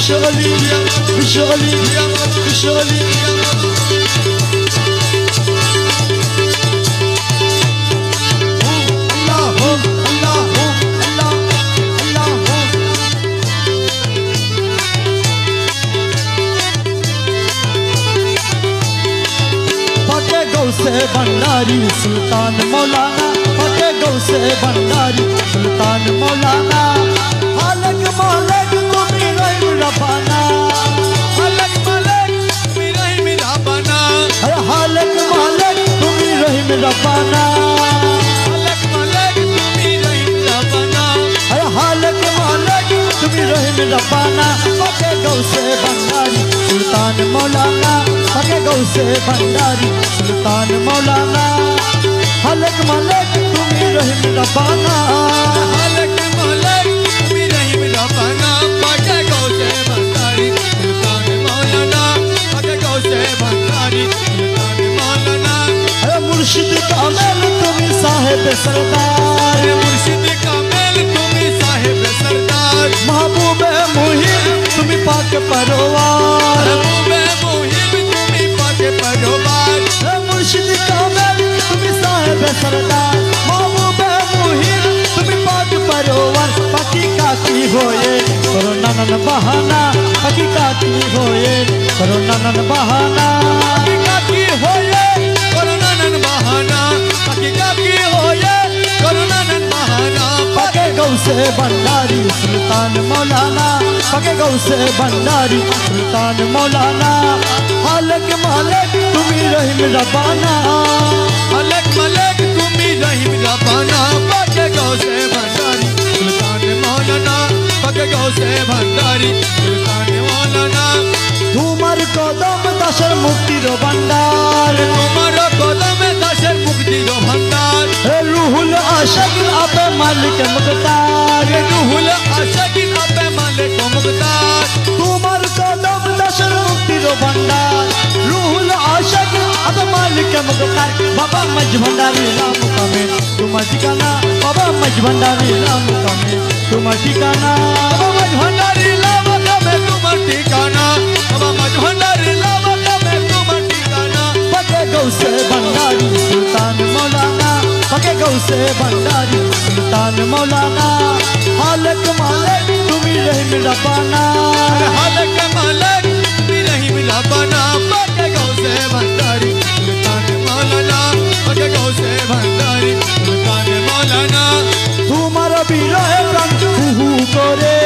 বিশ্বলি বিশ্বলি বিশ্বলি से भंडारी सुल्तान मौलाना फते गौ से भंडारी सुल्तान मौलाना हालक मालक तुम्ही रहीम रब्बाना हालक मालक तुम्ही रहीम रब्बाना हालक मालक तुम्ही रहीम रब्बाना हालक मालक तुम्ही रहीम रब्बाना हालक मालक तुम्ही रहीम रब्बाना फते गौ से भंडारी सुल्तान मौलाना फते गौ से भंडारी सुल्तान मौलाना हालक मालक तुम्ही रहीम रब्बाना हालक मालक तुम्ही रहीम रब्बाना फते गौ से भंडारी सुल्तान मौलाना फते गौ से भंडारी सुल्तान मौलाना मुर्शिद कामिल तुम्ही साहेब सरदार मुर्शिद कामिल तुम्ही साहेब सरदार महबूब मुहिब तुम्ही पाक परवार महबूब मुहिब तुम्ही पाक परवार मुर्शिद कामिल तुम्ही साहेब सरदार महबूब मुहिब तुम्ही पाक परवार पाकी काकी होए करो ननन बहाना पाकी काकी होए करो ननन बहाना पाकी काकी होए करो ननन बहाना पाकी काकी होए करो ननन बहाना पके गौ से भंडारी सुल्तान मौलाना पके गौ से भंडारी सुल्तान मौलाना हालक मालक तुम्ही रहीम रब्बाना हालक मालक तुम्ही रहीम रब्बाना पके गौ से भंडारी सुल्तान मौलाना पके गौ से भंडारी सुल्तान मौलाना तुम्हार कदम दासर मुक्तिर भंडार तुम्हार कदम दासर मुक्तिर भंडार रूहुल आशिक आपे मालिक मुख्तार रूहुल आशिक आपे मालिक मुख्तार तुम्हार कदम दासर मुक्तिर भंडार रूहुल आशिक आपे मालिक मुख्तार बाबा मज भंडारी नाम कमे तुम ठिकाना बाबा मज भंडारी नाम कमे तुम ठिकाना बाबा मज भंडारी नाम कमे तुम ठिकाना बाबा मज भंडारी नाम कमे तुम ठिकाना पके गौ से भंडारी सुल्तान मौलाना पके गौ से भंडारी सुल्तान मौलाना हालक मालक तुम्ही रहीम रब्बाना हालक मालक तुम्ही रहीम रब्बाना पके गौ से भंडारी सुल्तान मौलाना पके गौ से भंडारी सुल्तान मौलाना तुम्हारा विरह प्राण हु करे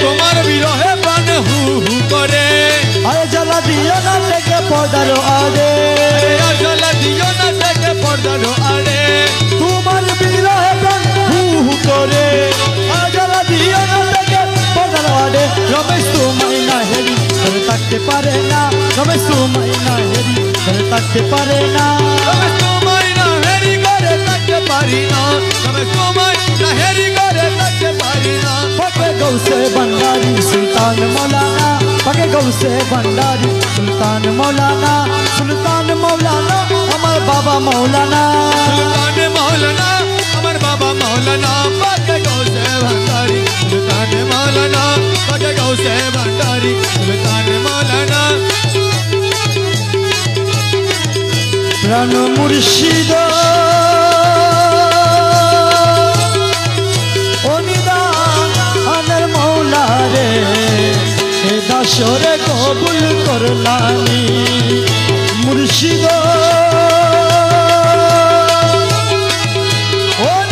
तुम्हार विरहे प्राण हु करे आए जला दिया ना लेके पौधरो आड़े अरे जला दियो ना लेके पौधरो आड़े तुम्हार विरह प्राण हु करे आए जला दिया ना लेके पौधरो आड़े रमेश तुम्हारी ना हेरी कर तकते पारे ना रमेश तुम्हारी ना हेरी कर तकते पारे ना रमेश तुम्हारी ना हेरी करे तकते पारी ना रमेश तुम्हारी ना हेरी करे तकते पारी ना पके गौ से भंडारी सुल्तान मौलाना पके गौ से भंडारी सुल्तान मौलाना हमार बाबा मौलाना सुल्तान मौलाना हमार बाबा मौलाना पके गौ से भंडारी सुल्तान मौलाना पके गौ से भंडारी सुल्तान मौलाना प्राण मुर्शिद ओनिदान मौला रे हे दासरे कबूल करलानी मुर्शिद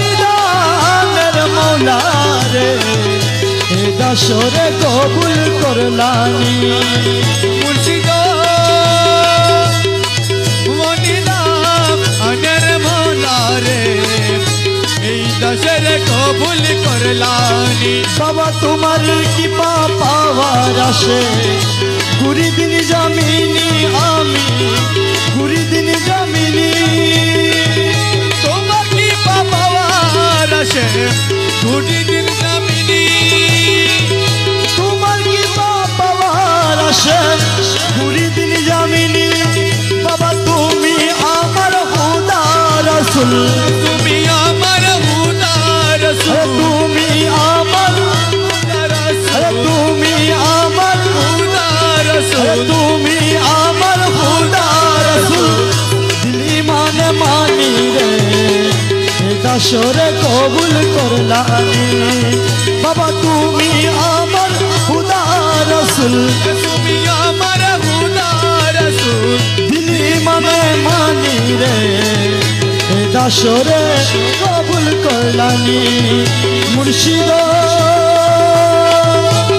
ओनिदान मौला रे हे दासरे कबूल करलानी मुर्शिद মনিদাম আনের মৌলা রে এই দশের কবুল করলানি বাবা তোমার কি পাওয়ার আসে ঘুরি দিন জামিনি আমি ঘুরি দিন জামিনি তোমার কি পাওয়ার আসে ঘুরি দিন জামিনি তোমার কি পাওয়ার আসে ঘুরি দিন জামিনি বাবা তুমি আমার খুদা রাসূল তুমি আমার হুদা রাসূল তুমি আমার হুদা রাসূল তুমি আমার দশরে কবুল করলানি বাবা তুমি আমার খুদা রসুল তুমি আমার খুদা রাসূল দিলি মানে মানি রে এ দশরে কবুল করলানি মুর্শিদ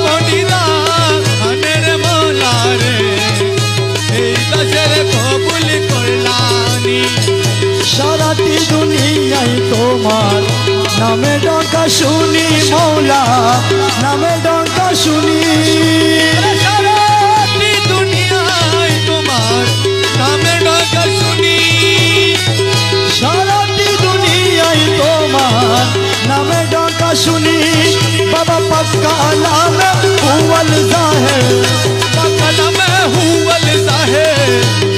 মদিনা আনের মৌলা রে এই দশরে কবুল করলানি সারাটি দুনিয়ায় তোমার নামে ডঙ্কা শুনি মৌলা নামে ডঙ্কা শুনি সারাটি দুনিয়ায় তোমার নামে ডাকা শুনি সারাটি দুনিয়ায় তোমার নামে ডঙ্কা শুনি বাবা পাক্কা নামে হুয়াল জাহের পাকা নামে হুয়াল জাহের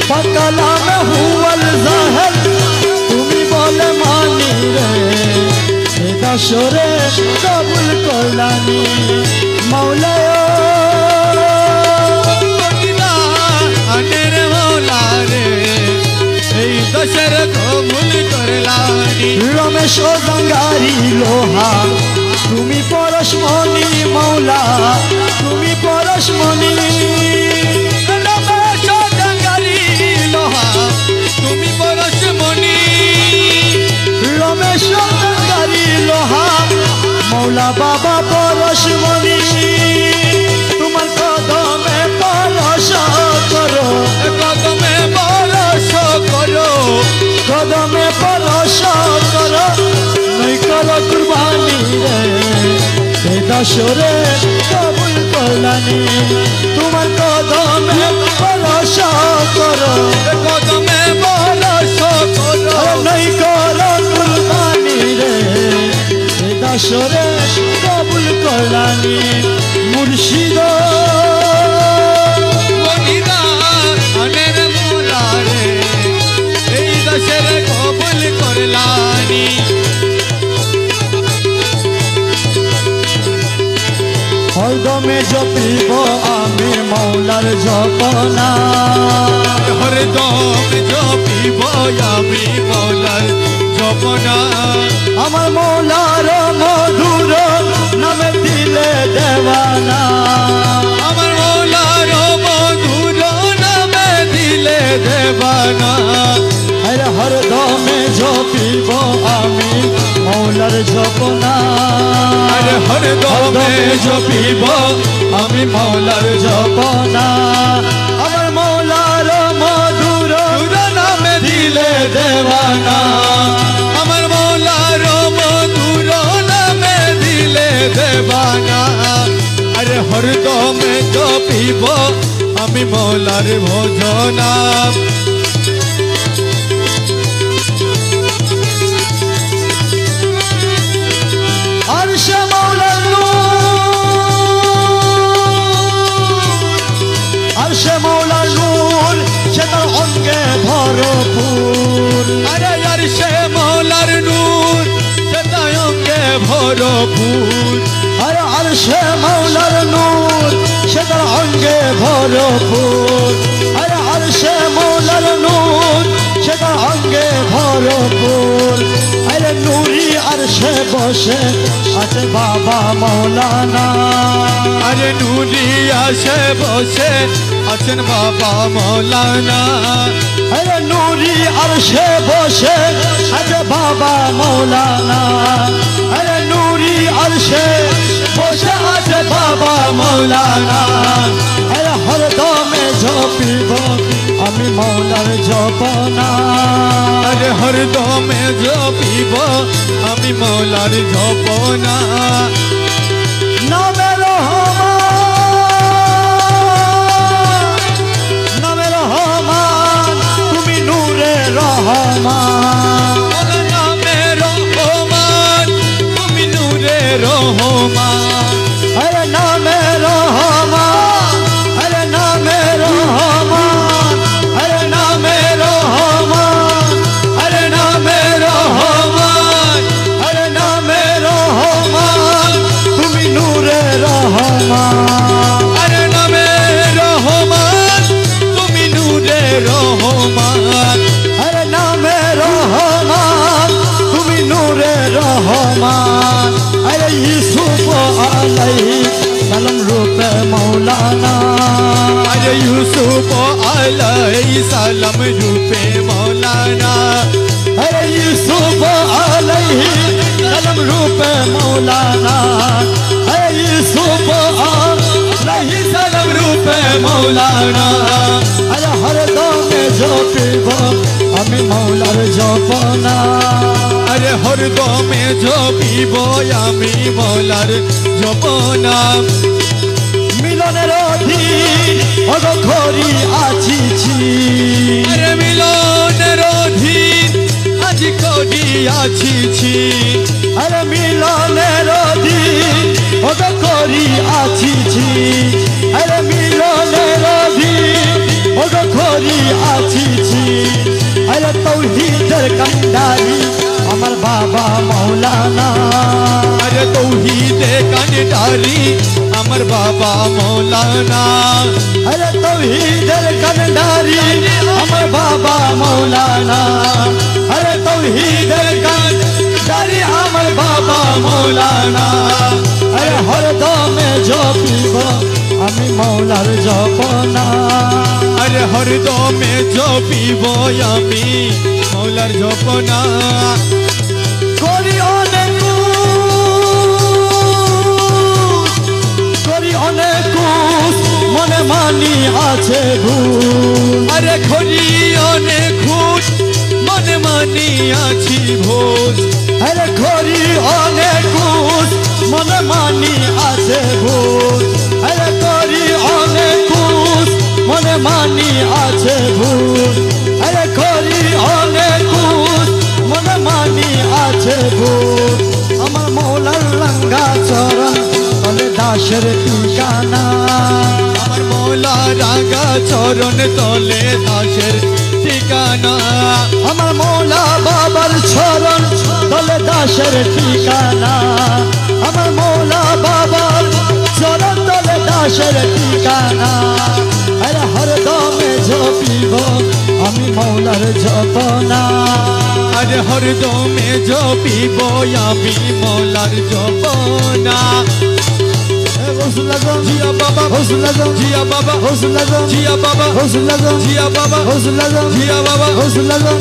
পাক্কা নামে হুয়াল জাহের তুমি বলে মানি রে এ দশরে কবুল করলানি মৌলা মদিনা আনের মৌলা রে এই দশরে কবুল করলানি রমেশ ও গঙ্গারি লোহা তুমি পরশমণি মৌলা তুমি পরশমণি রমেশ গঙ্গারি লোহা তুমি পরশমণি রমেশ ও গঙ্গারি লোহা মৌলা বাবা পরশমণি তোমার কদমে পরশ করো কদমে পরশ করো কদমে পরশ করো নই করো কুরবানি রে এ দশরে কবুল করলানি তোমার কদমে পরশ করো কদমে পরশ করো নই করো কুরবানি রে এ দশরে কবুল করলানি মুর্শিদ মদিনা আনের মৌলা রে এই দশরে কবুল করলানি হরদমে জপিব আমি মৌলার জপনা হরদম জপিব আমি মৌলার জপনা আমার মৌলার মধুর নামে দিলে দেওয়ানা আমার মৌলার মধুর নামে দিলে দেবানা আরে হরদমে জপিব আমি মৌলার জপনা আরে হরদমে জপিব আমি মৌলার জপনা আমার মৌলার মধুর নামে দিলে দেবানা আমার মৌলার মধুর নামে দিলে দেবানা আরে হরদমে জপিব আমি মৌলার ভজনা আর সে মৌলার আর সে মৌলার নূর সে তার অঙ্গে ভরপুর আরে আর সে মৌলার নূর সে অঙ্গে ভরপুর আরে আর সে মৌলার নূর সে তার অঙ্গে ভরপুর আরে আর সে মৌলার নূর সে তার অঙ্গে ভরপুর আরে নুরি আর সে বসে আছে বাবা মৌলানা আরে নুরি আসে বসে আছেন বাবা মৌলানা আরে নুরি আর সে বসে আছে বাবা মৌলানা আরে নুরি আর সে বসে আছে বাবা মৌলানা আরে হরদমে ঝপিব আমি মৌলার জপনা আরে হরদমে জপিব আমি মৌলার জপনা নামে রহমান তুমি নূরে রহমান নামে রহমান তুমি নূরে রহমান আরে নামে রহমান আরে নামে রহমান আরে নামে রহমান আরে নামে রহমান আরে নামে রহমান তুমি নূরে अरे यूसुफ अलैहि सलाम रूपे मौलाना अरे यूसुफ अलैहि सलाम रूपे मौलाना अरे यूसुफ अलैहि सलाम रूपे मौलाना अरे हर दम जो पीबो আমি মৌলার জপনা अरे हर दमे जपिब आमी मौलार जपना মিলনের অধীন অগখরি আছিছি अरे मिलনের অধীন আজ করি আছিছি আরে মিলনের অধীন অগখরি আছিছি আরে মিলনের অধীন অগখরি আছিছি আরে তৌহিদের কান্ডারি আমার বাবা মৌলানা अरे तौहीदे कांडारी अमर बाबा मौलाना अरे तौहीদের কান্ডারি আমার বাবা মৌলানা अरे तौहीদের কান্ডারি আমার বাবা মৌলানা अरे হরদমে জপিব আমি মৌলার জপনা अरे हर दमे जपिब आमी मौलार जपना করি অনেক করি অনেক মনে মানি আছে ভুল अरे खरी अनेक खुश मन मानी आछि भोज अरे खरी अनेक মনে মানি আছে ভুল अरे করি অনেক মনে মানি আছে ভুল अरे করি অনেক মনে মানি আছে ভুল আমার মৌলার লঙ্গা চরণ তলে দাসের ঠিকানা আমার মৌলা রাগা চরণ তলে দাসের ঠিকানা আমার মৌলা বাবার চরণ তলে দাসের ঠিকানা আমার মৌলা বাবার চরণ তলে দাসের ঠিকানা আরে হরদমে জপিব আমি মৌলার জপনা अरे हर दमे जपिब आमी मौलार जपना जिया बाबा जिया बाबा जिया बाबा जिया बाबा जिया बाबा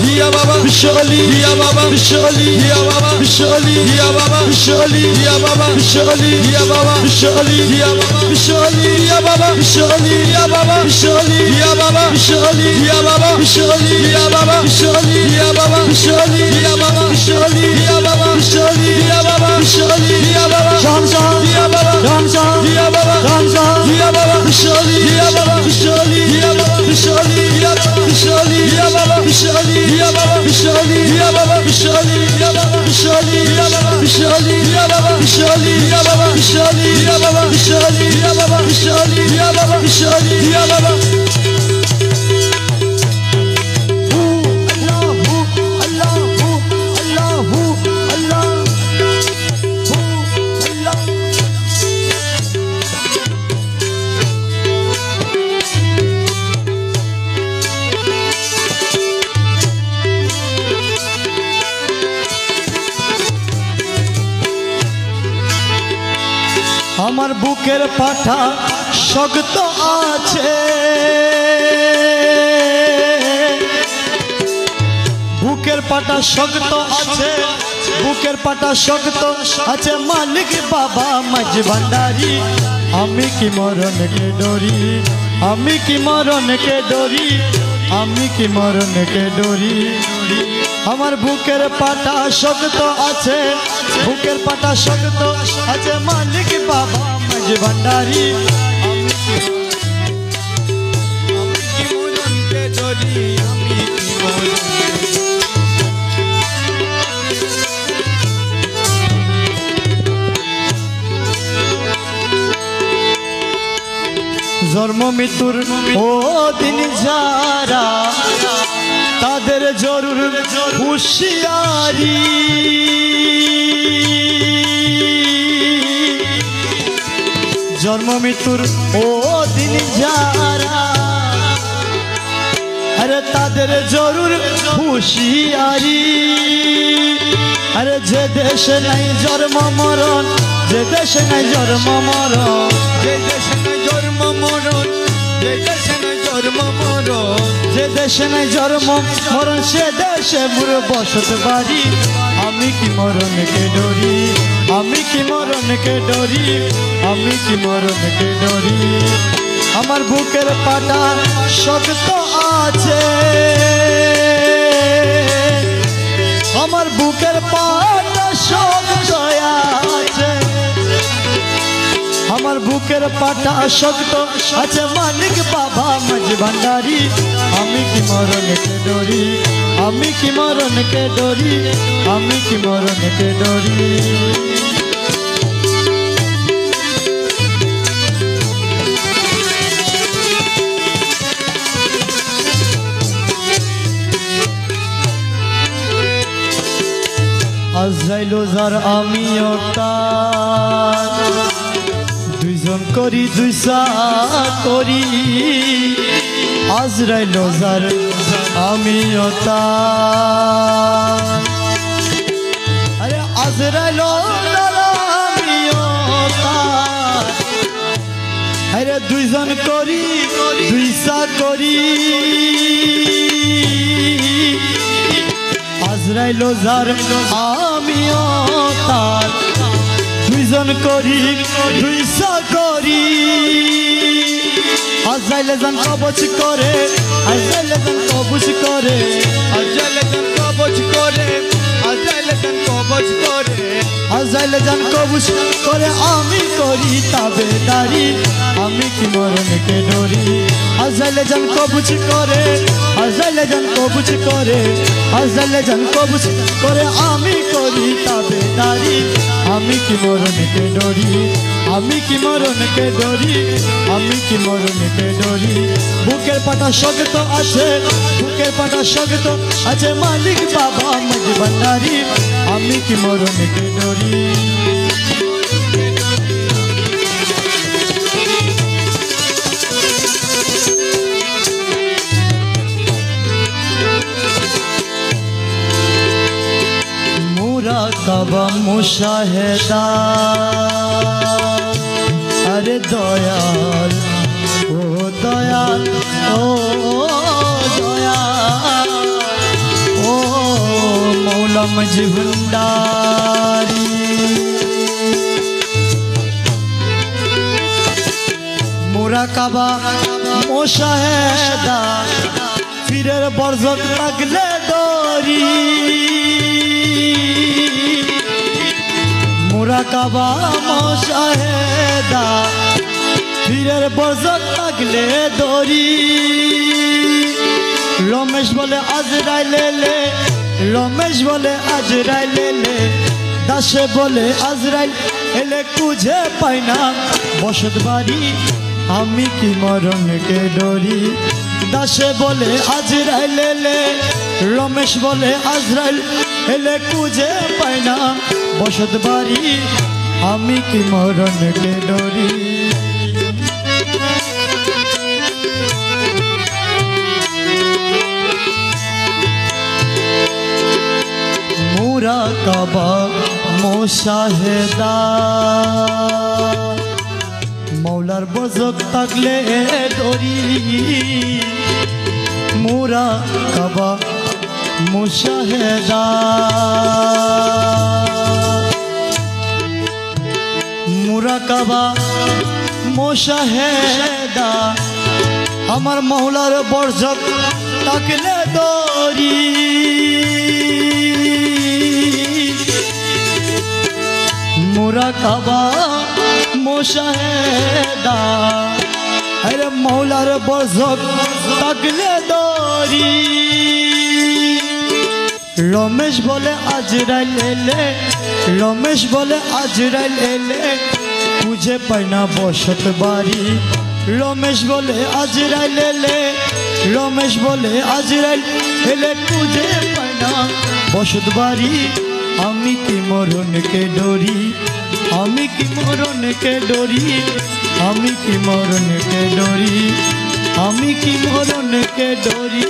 जिया बाबा বিশ্বলি जिया बाबा বিশ্বলি जिया बाबा বিশ্বলি जिया बाबा বিশ্বলি जिया बाबा বিশ্বলি जिया बाबा বিশ্বলি जिया बाबा বিশ্বলি जिया बाबा বিশ্বলি जिया बाबा বিশ্বলি जिया बाबा বিশ্বলি जिया बाबा বিশ্বলি जिया बाबा বিশ্বলি जिया बाबा বিশ্বলি जिया बाबा বিশ্বলি जिया बाबा বিশ্বলি जिया बाबा বিশ্বলি जिया बाबा শামশান जिया बाबा শামশান जिया बाबा শামশান जिया बाबा বিশ্বলি जिया बाबा বিশ্বলি जिया बाबा বিশ্বলি जिया बाबा বিশ্বলি जिया बाबा বিশ্বলি जिया बाबा বিশ্বলি जिया बाबा বিশ্বলি जिया बाबा বিশ্বলি जिया बाबा বিশ্বলি जिया बाबा বিশ্বলি जिया बाबा বিশ্বলি जिया बाबा বিশ্বলি जिया बाबा বিশ্বলি जिया बाबा বিশ্বলি जिया बाबा আল্লাহু আল্লাহু আল্লাহু আল্লাহ আমার বুকের পাঠা শক্ত আছে বুকের পাটা শক্ত আছে বুকের পাটা শক্ত আছে মালিক বাবা মাঝ ভান্ডারি আমি কি মরণকে ডরি আমি কি মরণকে ডরি আমি কি মরণকে ডরি আমার বুকের পাটা শক্ত আছে বুকের পাটা শক্ত আছে মালিক বাবা মাঝ ভান্ডারি আমি কি মরণকে ডরি আমি কি মরণকে জন্ম মৃত্যুর ও দিন যারা তাদের জরুর হুঁশিয়ারি জন্ম মৃত্যুর ও দিন যারা আরে তাদের জরুর হুঁশিয়ারি আরে যে দেশে নাই জন্ম মরণ যে দেশে নাই জন্ম মরণ যে দেশে নাই জন্ম মরণ যে দেশে দেশে নাই জন্ম মরণ সে দেশে মোর বসত বাড়ি আমি কি মরণকে ডরি আমি কি মরণকে ডরি আমি কি মরণকে ডরি আমার বুকের পাটা শক্ত আছে আমার বুকের পাটা শক্ত আছে আমার বুকের পাটা শক্ত আছে মালিক বাবা মাঝ ভান্ডারি আমি কি মরণকে ডরি আমি কি মরণকে ডরি আমি কি মরণকে ডরি আজরাইল যার আমিও তার দুইজন করি দুইসা করি আজরাইল যার আমিও তার আরে আজরাইল যার আমিও তার আরে দুইজন করি দুইসা করি আজরাইল যার আমিও তার দুইজন করি দুইসা করি আজরাইল যান কবচ করে আজরাইল যান কবচ করে আজরাইল যান কবচ করে আজরাইল যান কবচ করে আজরাইল যান কবচ করে আমি করি তাবেদারি আমি কি মরণকে ডরি আজরাইল যান কবচ করে আজরাইল যান কবচ করে আজরাইল যান কবচ করে আমি করি তাবেদারি আমি কি মরণকে ডরি আমি কি মরণকে ডরি আমি কি মরণকে ডরি বুকের পাটা শক্ত আছে বুকের পাটা শক্ত আছে মালিক বাবা মাঝ ভান্ডারি আমি কি মরণকে ডরি মুরাকাবা মুশাহেদা আরে দয়াল ও দয়াল ও দয়াল ও মৌলা মাঝ ভান্ডারি মুরাকাবা মুশাহেদা ফিরের বরজত লাগলে দরি মুরাকাবা মুশাহেদা ফিরের বরজত লাগলে দরি রমেশ বলে আজরাইল এলে রমেশ বলে আজরাইল এলে দাসে বলে আজরাইল এলে খুঁজে পাই না বসত বাড়ি আমি কি মরণকে ডরি দাসে বলে আজরাইল এলে রমেশ বলে আজরাইল এলে খুঁজে পাই না বসত বাড়ি আমি কি মরণকে ডরি মুরাকাবা মুশাহেদা মৌলার বজক থাকলে ডরি মুরাকাবা মুশাহেদা মুরাকাবা মুশাহেদা আমার মৌলার বরজক থাকলে ডরি মুরাকাবা মুশাহেদা আরে মৌলার বরজক থাকলে ডরি রমেশ বলে আজরাইল এলে রমেশ বলে আজরাইল এলে খুঁজে পাই না বসত বাড়ি রমেশ বলে আজরাইল এলে রমেশ বলে আজরাইল এলে খুঁজে পাই না বসত বাড়ি আমি কি মরণকে ডরি আমি কি মরণকে ডরি আমি কি মরণকে ডরি আমি কি মরণকে ডরি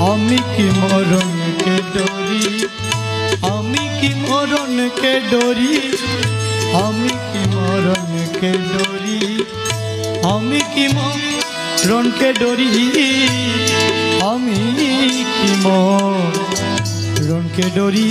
আমি কি মরণকে ডরি আমি কি মরণকে ডরি আমি কি মরণকে ডরি আমি কি রনকে ডরি আমি কি মন রনকে ডরি